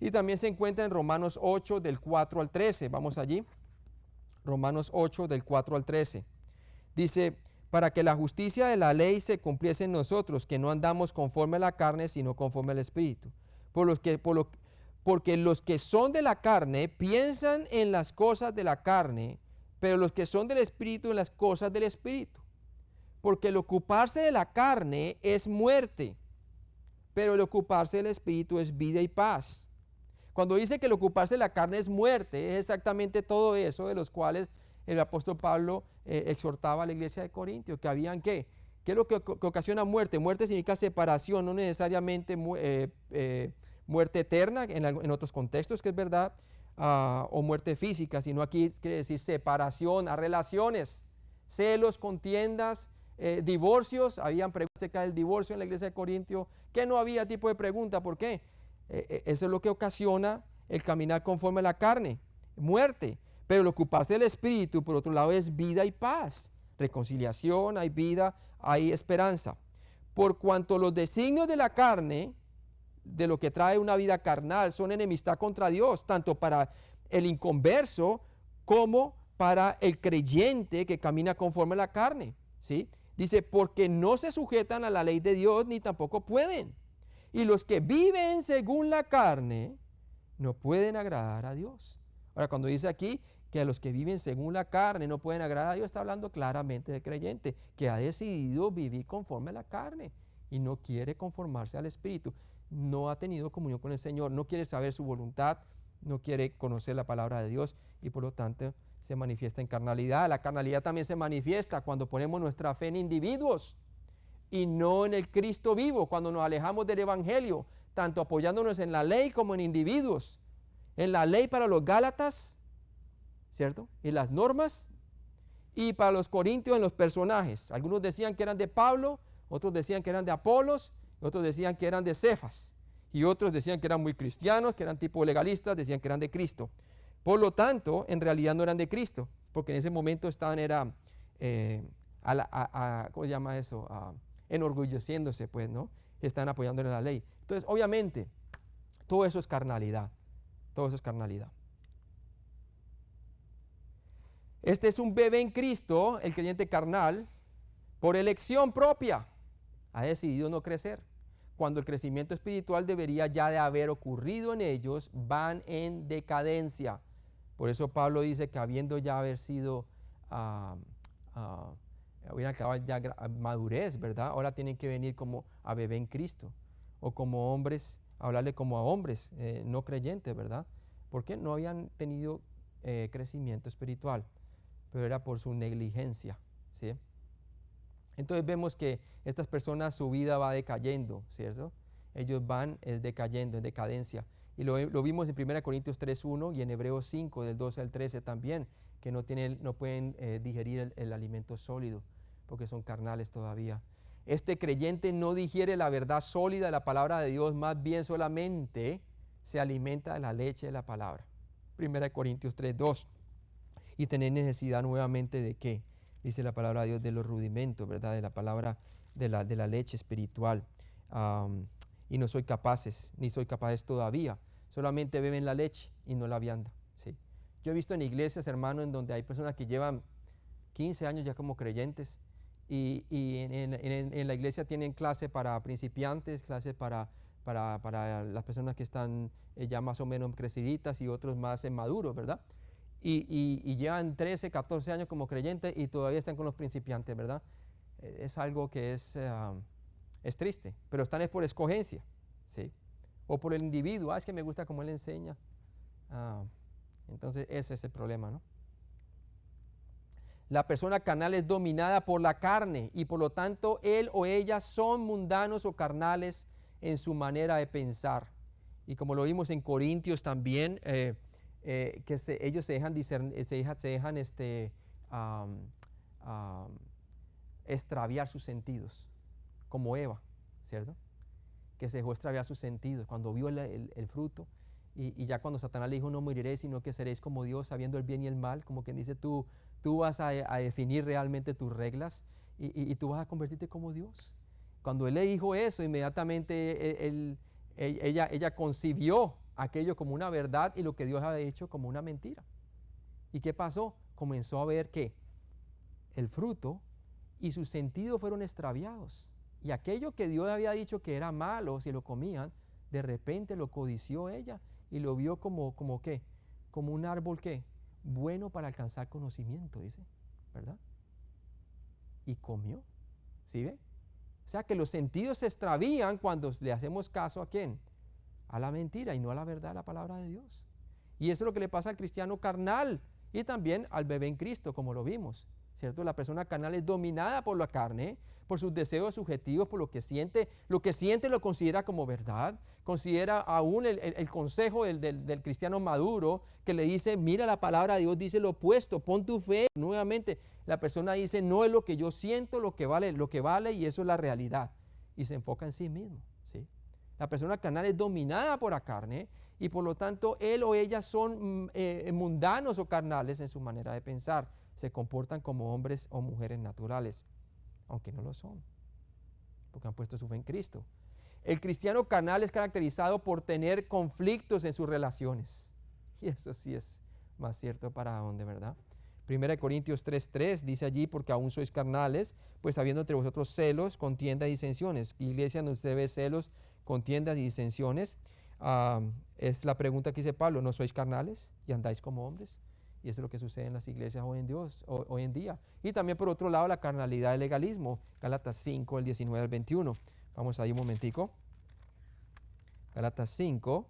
[SPEAKER 1] Y también se encuentra en Romanos 8 del 4 al 13, vamos allí, Romanos 8 del 4 al 13. Dice, para que la justicia de la ley se cumpliese en nosotros, que no andamos conforme a la carne, sino conforme al Espíritu. Porque los que son de la carne piensan en las cosas de la carne, pero los que son del Espíritu en las cosas del Espíritu. Porque el ocuparse de la carne es muerte, pero el ocuparse del Espíritu es vida y paz. Cuando dice que el ocuparse de la carne es muerte, es exactamente todo eso de los cuales el apóstol Pablo exhortaba a la iglesia de Corintios, que habían ¿qué? ¿Qué es lo que ocasiona muerte? Muerte significa separación, no necesariamente muerte eterna en otros contextos, que es verdad, o muerte física, sino aquí quiere decir separación a relaciones, celos, contiendas, divorcios, habían preguntas acerca del divorcio en la iglesia de Corintio, que no había tipo de pregunta. ¿Por qué? Eso es lo que ocasiona el caminar conforme a la carne, muerte. Pero el ocuparse del Espíritu, por otro lado, es vida y paz, reconciliación, hay vida, hay esperanza. Por cuanto los designios de la carne, de lo que trae una vida carnal, son enemistad contra Dios, tanto para el inconverso como para el creyente que camina conforme a la carne, ¿sí? Dice, porque no se sujetan a la ley de Dios ni tampoco pueden. Y los que viven según la carne no pueden agradar a Dios. Ahora, cuando dice aquí que a los que viven según la carne no pueden agradar a Dios, está hablando claramente del creyente que ha decidido vivir conforme a la carne y no quiere conformarse al Espíritu. No ha tenido comunión con el Señor, no quiere saber su voluntad, no quiere conocer la palabra de Dios y por lo tanto se manifiesta en carnalidad. La carnalidad también se manifiesta cuando ponemos nuestra fe en individuos y no en el Cristo vivo, cuando nos alejamos del Evangelio, tanto apoyándonos en la ley como en individuos. En la ley para los Gálatas, ¿cierto? Y las normas, y para los corintios en los personajes. Algunos decían que eran de Pablo, otros decían que eran de Apolos, otros decían que eran de Cefas, y otros decían que eran muy cristianos, que eran tipo legalistas, decían que eran de Cristo. Por lo tanto, en realidad no eran de Cristo, porque en ese momento estaban, ¿cómo se llama eso? Enorgulleciéndose, pues, ¿no? Están apoyándole la ley. Entonces, obviamente, todo eso es carnalidad. Todo eso es carnalidad. Este es un bebé en Cristo, el creyente carnal, por elección propia. Ha decidido no crecer. Cuando el crecimiento espiritual debería ya de haber ocurrido en ellos, van en decadencia. Por eso Pablo dice que habiendo ya haber sido, hubieran acabado ya madurez, ¿verdad? Ahora tienen que venir como a bebé en Cristo. O como hombres, hablarle como a hombres no creyentes, ¿verdad? Porque no habían tenido crecimiento espiritual, pero era por su negligencia, ¿sí? Entonces vemos que estas personas, su vida va decayendo, ¿cierto? Ellos van decayendo, en decadencia. Y lo vimos en 1 Corintios 3:1 y en Hebreos 5, del 12 al 13 también, que no pueden digerir el alimento sólido, porque son carnales todavía. Este creyente no digiere la verdad sólida de la palabra de Dios, más bien solamente se alimenta de la leche de la palabra. 1 Corintios 3:2. Y tener necesidad nuevamente de ¿qué? Dice la palabra de Dios, de los rudimentos, ¿verdad? De la palabra, de la leche espiritual. Y no soy capaces, ni soy capaces todavía. Solamente beben la leche y no la vianda, ¿sí? Yo he visto en iglesias, hermano, en donde hay personas que llevan 15 años ya como creyentes y en la iglesia tienen clase para principiantes, clases para las personas que están ya más o menos creciditas y otros más maduros, ¿verdad? Y llevan 13, 14 años como creyentes y todavía están con los principiantes, ¿verdad? Es algo que es triste, pero están es por escogencia, ¿sí? O por el individuo, es que me gusta cómo él enseña. Entonces ese es el problema, ¿no? La persona carnal es dominada por la carne y por lo tanto él o ella son mundanos o carnales en su manera de pensar. Y como lo vimos en Corintios también, ellos se dejan extraviar sus sentidos, como Eva, ¿cierto? Que se dejó extraviar sus sentidos cuando vio el fruto y ya cuando Satanás le dijo no moriréis sino que seréis como Dios sabiendo el bien y el mal, como quien dice tú vas a definir realmente tus reglas y tú vas a convertirte como Dios. Cuando él le dijo eso, inmediatamente ella concibió aquello como una verdad y lo que Dios había hecho como una mentira. ¿Y qué pasó? Comenzó a ver que el fruto y sus sentidos fueron extraviados. Y aquello que Dios había dicho que era malo si lo comían, de repente lo codició ella y lo vio como ¿qué? Como un árbol ¿qué? Bueno para alcanzar conocimiento, dice, ¿verdad? Y comió, ¿sí ve? O sea que los sentidos se extravían cuando le hacemos caso ¿a quién? A la mentira y no a la verdad de la palabra de Dios. Y eso es lo que le pasa al cristiano carnal y también al bebé en Cristo, como lo vimos, ¿cierto? La persona carnal es dominada por la carne, por sus deseos subjetivos, por lo que siente lo considera como verdad, considera aún el consejo del cristiano maduro que le dice, mira la palabra de Dios, dice lo opuesto, pon tu fe. Nuevamente, la persona dice, no es lo que yo siento lo que vale y eso es la realidad. Y se enfoca en sí mismo, ¿sí? La persona carnal es dominada por la carne y por lo tanto él o ella son mundanos o carnales en su manera de pensar. Se comportan como hombres o mujeres naturales, aunque no lo son, porque han puesto su fe en Cristo. El cristiano carnal es caracterizado por tener conflictos en sus relaciones. Y eso sí es más cierto para dónde, ¿verdad? 1 Corintios 3:3 dice allí, porque aún sois carnales, pues habiendo entre vosotros celos, contiendas y disensiones. Iglesia, donde usted ve celos, contiendas y disensiones, es la pregunta que dice Pablo, ¿no sois carnales y andáis como hombres? Y eso es lo que sucede en las iglesias hoy en día. Y también por otro lado la carnalidad del legalismo, Gálatas 5, el 19 al 21. Vamos ahí un momentico. Gálatas 5,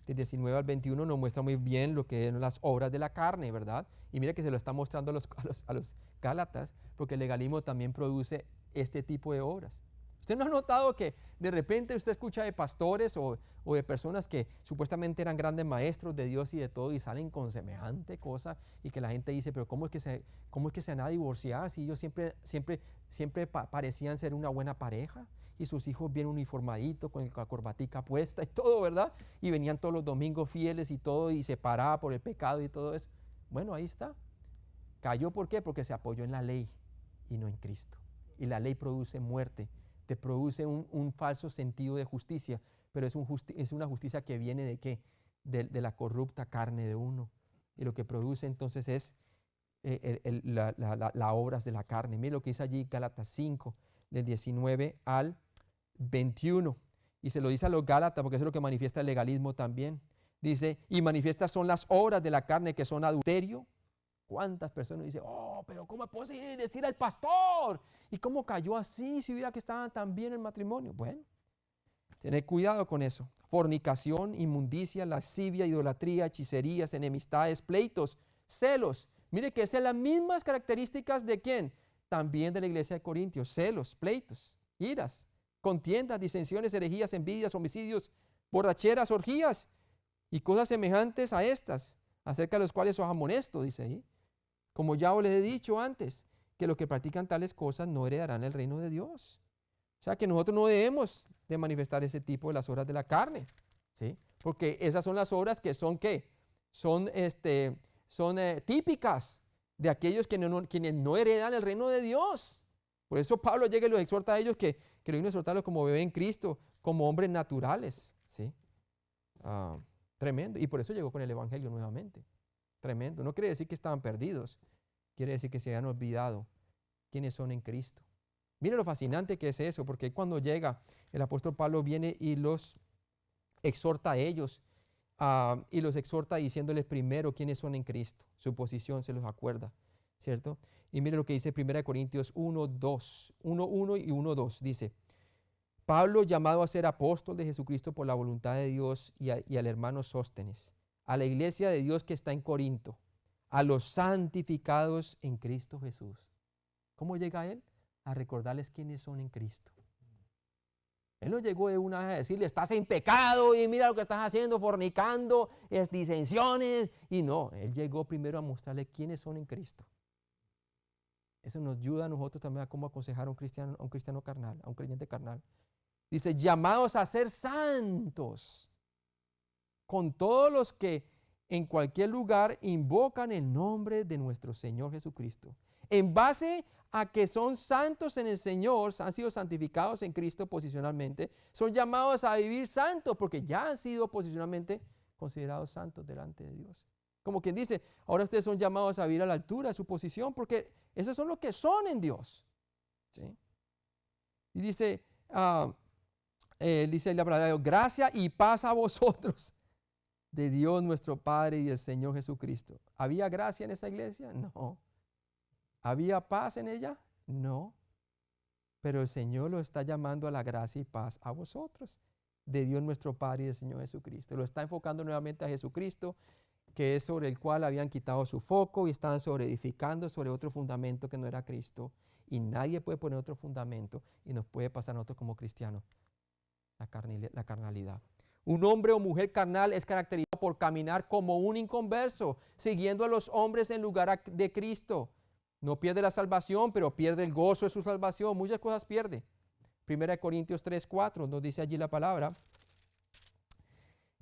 [SPEAKER 1] del 19 al 21 nos muestra muy bien lo que son las obras de la carne, ¿verdad? Y mira que se lo está mostrando a los Gálatas, porque el legalismo también produce este tipo de obras. ¿Usted no ha notado que de repente usted escucha de pastores o de personas que supuestamente eran grandes maestros de Dios y de todo y salen con semejante cosa y que la gente dice, pero cómo es que se van a divorciar si ellos siempre parecían ser una buena pareja y sus hijos bien uniformaditos con la corbatica puesta y todo, ¿verdad? Y venían todos los domingos fieles y todo y se paraba por el pecado y todo eso. Bueno, ahí está. Cayó, ¿por qué? Porque se apoyó en la ley y no en Cristo. Y la ley produce muerte, te produce un falso sentido de justicia, pero es una justicia que viene ¿de qué? De la corrupta carne de uno. Y lo que produce entonces es las obras de la carne. Mire lo que dice allí Gálatas 5, del 19 al 21. Y se lo dice a los Gálatas porque eso es lo que manifiesta el legalismo también. Dice, y manifiestas son las obras de la carne que son adulterio. ¿Cuántas personas dicen, oh, pero cómo es posible decir al pastor? ¿Y cómo cayó así si veía que estaban tan bien en el matrimonio? Bueno, tener cuidado con eso. Fornicación, inmundicia, lascivia, idolatría, hechicerías, enemistades, pleitos, celos. Mire que esas son las mismas características de ¿quién? También de la iglesia de Corintios. Celos, pleitos, iras, contiendas, disensiones, herejías, envidias, homicidios, borracheras, orgías y cosas semejantes a estas, acerca de los cuales os amonesto, dice ahí. Como ya os les he dicho antes, que los que practican tales cosas no heredarán el reino de Dios. O sea que nosotros no debemos de manifestar ese tipo de las obras de la carne, ¿sí? Porque esas son las obras que son ¿qué? Son típicas de aquellos quienes no heredan el reino de Dios. Por eso Pablo llega y los exhorta a ellos que lo vino a exhortarlos como bebé en Cristo, como hombres naturales, ¿sí? Tremendo. Y por eso llegó con el evangelio nuevamente. Tremendo. No quiere decir que estaban perdidos. Quiere decir que se han olvidado quiénes son en Cristo. Mire lo fascinante que es eso, porque cuando llega el apóstol Pablo viene y los exhorta a ellos y los exhorta diciéndoles primero quiénes son en Cristo. Su posición se los acuerda, ¿cierto? Y mire lo que dice 1 Corintios 1:1 y 1:2. Dice, Pablo, llamado a ser apóstol de Jesucristo por la voluntad de Dios y al hermano Sóstenes, a la iglesia de Dios que está en Corinto, a los santificados en Cristo Jesús. ¿Cómo llega él? A recordarles quiénes son en Cristo. Él no llegó de una vez a decirle, estás en pecado y mira lo que estás haciendo, fornicando, disensiones. Y no, él llegó primero a mostrarle quiénes son en Cristo. Eso nos ayuda a nosotros también a cómo aconsejar a un cristiano carnal, a un creyente carnal. Dice, llamados a ser santos, con todos los que en cualquier lugar invocan el nombre de nuestro Señor Jesucristo. En base a que son santos en el Señor, han sido santificados en Cristo posicionalmente, son llamados a vivir santos porque ya han sido posicionalmente considerados santos delante de Dios. Como quien dice, ahora ustedes son llamados a vivir a la altura de su posición porque esos son los que son en Dios. ¿Sí? Y dice la palabra de Dios, gracia y paz a vosotros de Dios nuestro Padre y del Señor Jesucristo. ¿Había gracia en esa iglesia? No. ¿Había paz en ella? No. Pero el Señor lo está llamando a la gracia y paz a vosotros, de Dios nuestro Padre y del Señor Jesucristo. Lo está enfocando nuevamente a Jesucristo, que es sobre el cual habían quitado su foco y estaban edificando sobre otro fundamento que no era Cristo. Y nadie puede poner otro fundamento y nos puede pasar a nosotros como cristianos, la carnalidad. Un hombre o mujer carnal es caracterizado por caminar como un inconverso, siguiendo a los hombres en lugar de Cristo. No pierde la salvación, pero pierde el gozo de su salvación. Muchas cosas pierde. 1 Corintios 3:4 nos dice allí la palabra.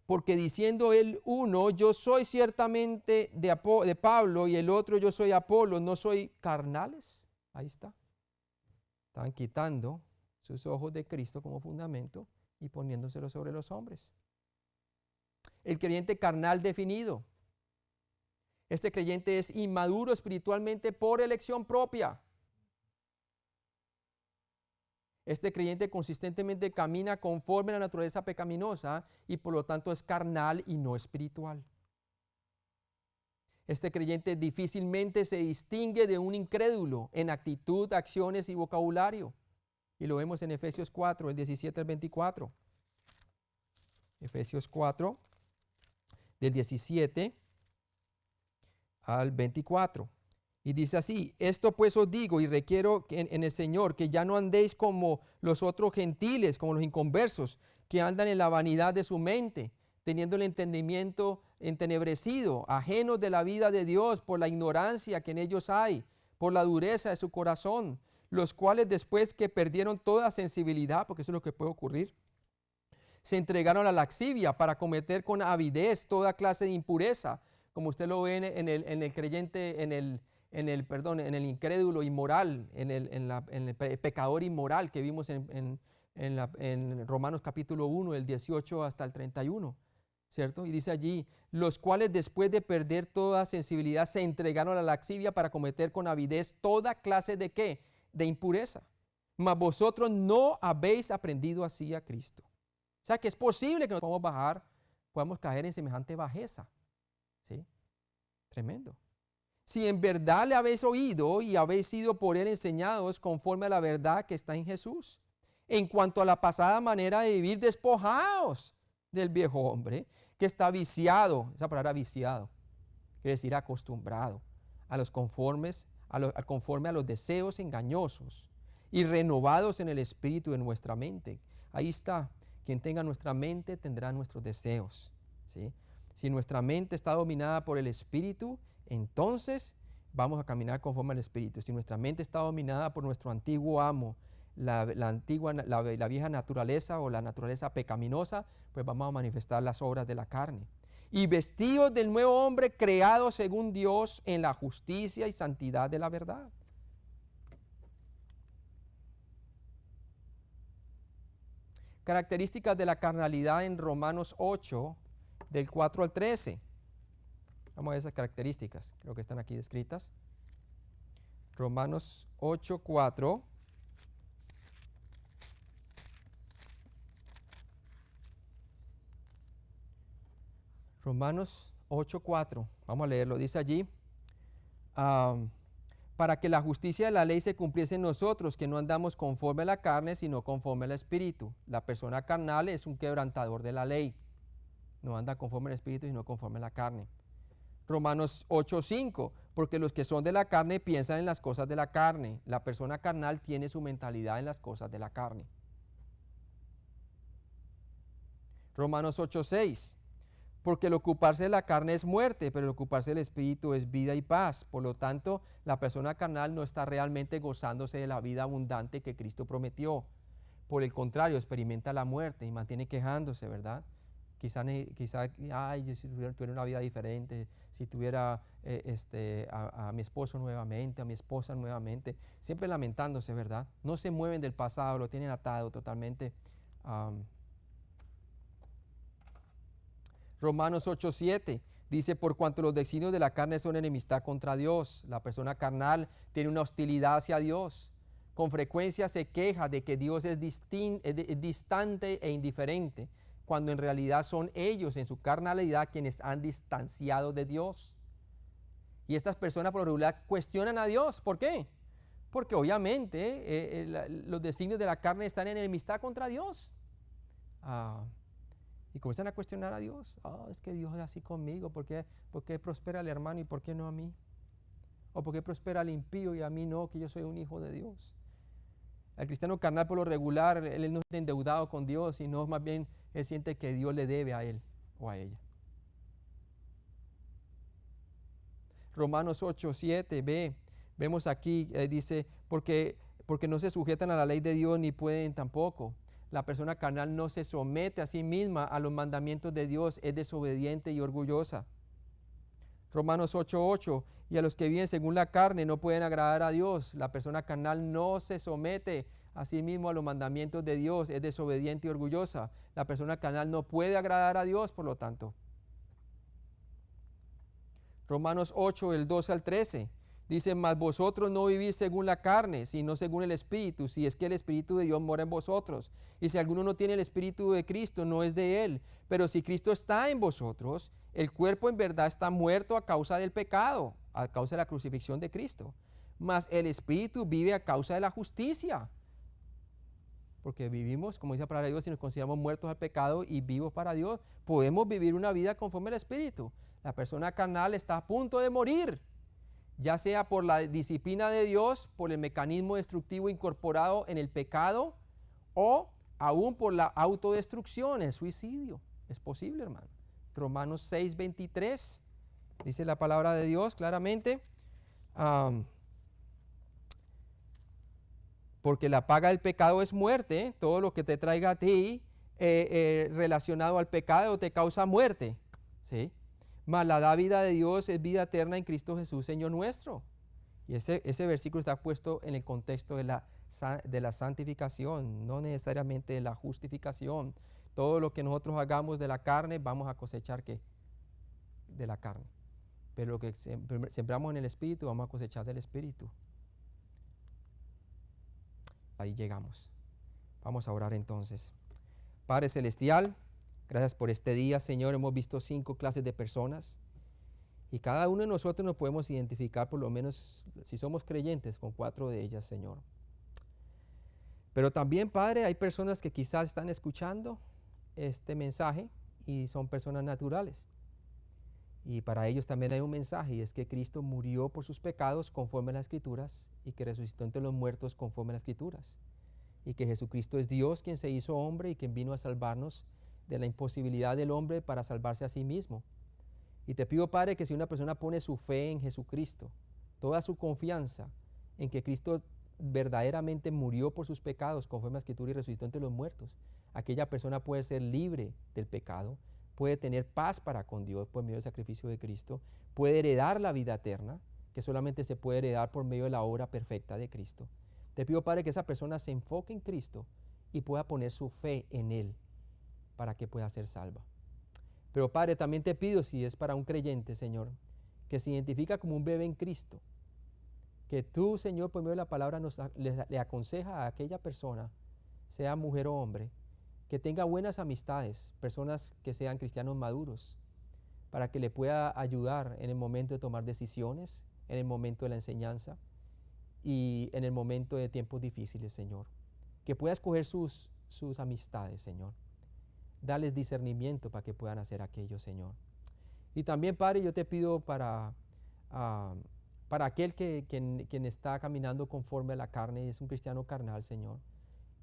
[SPEAKER 1] Porque diciendo el uno, yo soy ciertamente de Pablo, y el otro, yo soy Apolo, ¿no soy carnales? Ahí está. Están quitando sus ojos de Cristo como fundamento y poniéndoselo sobre los hombres. El creyente carnal definido. Este creyente es inmaduro espiritualmente por elección propia. Este creyente consistentemente camina conforme a la naturaleza pecaminosa y por lo tanto es carnal y no espiritual. Este creyente difícilmente se distingue de un incrédulo en actitud, acciones y vocabulario. Y lo vemos en Efesios 4, el 17 al 24. Efesios 4, del 17 al 24. Y dice así: esto pues os digo y requiero en el Señor, que ya no andéis como los otros gentiles, como los inconversos, que andan en la vanidad de su mente, teniendo el entendimiento entenebrecido, ajenos de la vida de Dios por la ignorancia que en ellos hay, por la dureza de su corazón, los cuales después que perdieron toda sensibilidad, porque eso es lo que puede ocurrir, se entregaron a la lascivia para cometer con avidez toda clase de impureza, como usted lo ve en el creyente, en el incrédulo inmoral, en el pecador inmoral que vimos en Romanos capítulo 1, del 18 hasta el 31, ¿cierto? Y dice allí, los cuales después de perder toda sensibilidad se entregaron a la lascivia para cometer con avidez toda clase de ¿qué? De impureza. Mas vosotros no habéis aprendido así a Cristo. O sea que es posible que nos podamos caer en semejante bajeza. ¿Sí? Tremendo. Si en verdad le habéis oído y habéis sido por él enseñados conforme a la verdad que está en Jesús, en cuanto a la pasada manera de vivir, despojaos del viejo hombre que está viciado, esa palabra viciado, quiere decir acostumbrado, conforme a los deseos engañosos y renovados en el espíritu de nuestra mente. Ahí está, quien tenga nuestra mente tendrá nuestros deseos, ¿sí? Si nuestra mente está dominada por el espíritu, entonces vamos a caminar conforme al espíritu. Si nuestra mente está dominada por nuestro antiguo amo, la vieja naturaleza o la naturaleza pecaminosa, pues vamos a manifestar las obras de la carne. Y vestidos del nuevo hombre creado según Dios en la justicia y santidad de la verdad. Características de la carnalidad en Romanos 8, del 4 al 13. Vamos a ver esas características, creo que están aquí descritas. Romanos 8, 4. Romanos 8, 4. Vamos a leerlo. Dice allí, para que la justicia de la ley se cumpliese en nosotros, que no andamos conforme a la carne, sino conforme al Espíritu. La persona carnal es un quebrantador de la ley. No anda conforme al Espíritu, sino conforme a la carne. Romanos 8:5, porque los que son de la carne piensan en las cosas de la carne. La persona carnal tiene su mentalidad en las cosas de la carne. Romanos 8:6, porque el ocuparse de la carne es muerte, pero el ocuparse del Espíritu es vida y paz. Por lo tanto, la persona carnal no está realmente gozándose de la vida abundante que Cristo prometió. Por el contrario, experimenta la muerte y mantiene quejándose, ¿verdad? Quizá, ay, si tuviera una vida diferente, si tuviera a mi esposo nuevamente, a mi esposa nuevamente, siempre lamentándose, ¿verdad? No se mueven del pasado, lo tienen atado totalmente. Romanos 8:7 dice, por cuanto los designios de la carne son enemistad contra Dios. La persona carnal tiene una hostilidad hacia Dios. Con frecuencia se queja de que Dios es distante e indiferente, cuando en realidad son ellos en su carnalidad quienes han distanciado de Dios. Y estas personas por lo regular cuestionan a Dios. ¿Por qué? Porque obviamente los designios de la carne están en enemistad contra Dios. Y comienzan a cuestionar a Dios. Oh, es que Dios es así conmigo. ¿Por qué prospera el hermano y por qué no a mí? ¿O por qué prospera el impío y a mí no, que yo soy un hijo de Dios? El cristiano carnal por lo regular, él no está endeudado con Dios, sino más bien él siente que Dios le debe a él o a ella. Romanos 8:7b, vemos aquí, dice, porque no se sujetan a la ley de Dios ni pueden tampoco. La persona carnal no se somete a sí misma a los mandamientos de Dios, es desobediente y orgullosa. Romanos 8:8, y a los que viven según la carne no pueden agradar a Dios. La persona carnal no se somete a sí mismo a los mandamientos de Dios, es desobediente y orgullosa. La persona carnal no puede agradar a Dios, por lo tanto. Romanos 8, el 12 al 13. Dice, mas vosotros no vivís según la carne, sino según el Espíritu, si es que el Espíritu de Dios mora en vosotros. Y si alguno no tiene el Espíritu de Cristo, no es de él. Pero si Cristo está en vosotros, el cuerpo en verdad está muerto a causa del pecado, a causa de la crucifixión de Cristo. Mas el Espíritu vive a causa de la justicia. Porque vivimos, como dice la palabra de Dios, si nos consideramos muertos al pecado y vivos para Dios, podemos vivir una vida conforme al Espíritu. La persona carnal está a punto de morir, ya sea por la disciplina de Dios, por el mecanismo destructivo incorporado en el pecado, o aún por la autodestrucción, el suicidio. Es posible, hermano. Romanos 6:23, dice la palabra de Dios claramente, porque la paga del pecado es muerte. Todo lo que te traiga a ti relacionado al pecado te causa muerte, ¿sí? Mas la dávida de Dios es vida eterna en Cristo Jesús, Señor nuestro. Y ese versículo está puesto en el contexto de la santificación, no necesariamente de la justificación. Todo lo que nosotros hagamos de la carne, vamos a cosechar ¿qué? De la carne. Pero lo que sembramos en el Espíritu, vamos a cosechar del Espíritu. Ahí llegamos. Vamos a orar entonces. Padre Celestial, gracias por este día, Señor. Hemos visto 5 clases de personas y cada uno de nosotros nos podemos identificar, por lo menos si somos creyentes, con 4 de ellas, Señor. Pero también, Padre, hay personas que quizás están escuchando este mensaje y son personas naturales. Y para ellos también hay un mensaje, y es que Cristo murió por sus pecados conforme a las Escrituras y que resucitó entre los muertos conforme a las Escrituras. Y que Jesucristo es Dios quien se hizo hombre y quien vino a salvarnos de la imposibilidad del hombre para salvarse a sí mismo. Y te pido, Padre, que si una persona pone su fe en Jesucristo, toda su confianza en que Cristo verdaderamente murió por sus pecados conforme a la Escritura y resucitó entre los muertos, aquella persona puede ser libre del pecado, puede tener paz para con Dios por medio del sacrificio de Cristo, puede heredar la vida eterna, que solamente se puede heredar por medio de la obra perfecta de Cristo. Te pido, Padre, que esa persona se enfoque en Cristo y pueda poner su fe en Él para que pueda ser salva. Pero, Padre, también te pido, si es para un creyente, Señor, que se identifica como un bebé en Cristo, que tú, Señor, por medio de la palabra le aconseja a aquella persona, sea mujer o hombre, que tenga buenas amistades, personas que sean cristianos maduros, para que le pueda ayudar en el momento de tomar decisiones, en el momento de la enseñanza y en el momento de tiempos difíciles, Señor. Que pueda escoger sus amistades, Señor. Dales discernimiento para que puedan hacer aquello, Señor. Y también, Padre, yo te pido para aquel quien está caminando conforme a la carne y es un cristiano carnal, Señor,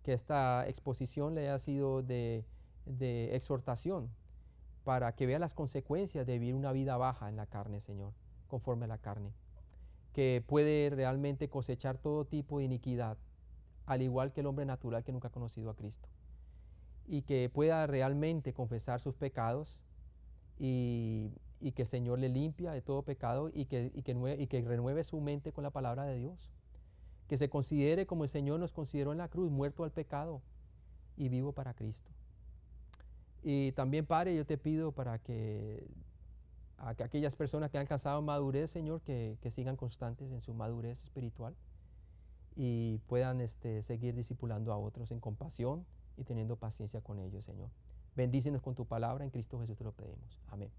[SPEAKER 1] que esta exposición le haya sido de exhortación para que vea las consecuencias de vivir una vida baja en la carne, Señor, conforme a la carne, que puede realmente cosechar todo tipo de iniquidad, al igual que el hombre natural que nunca ha conocido a Cristo, y que pueda realmente confesar sus pecados y que el Señor le limpia de todo pecado y que renueve su mente con la palabra de Dios. Que se considere como el Señor nos consideró en la cruz, muerto al pecado y vivo para Cristo. Y también, Padre, yo te pido para que aquellas personas que han alcanzado madurez, Señor, que sigan constantes en su madurez espiritual y puedan seguir discipulando a otros en compasión y teniendo paciencia con ellos, Señor. Bendícenos con tu palabra, en Cristo Jesús te lo pedimos. Amén.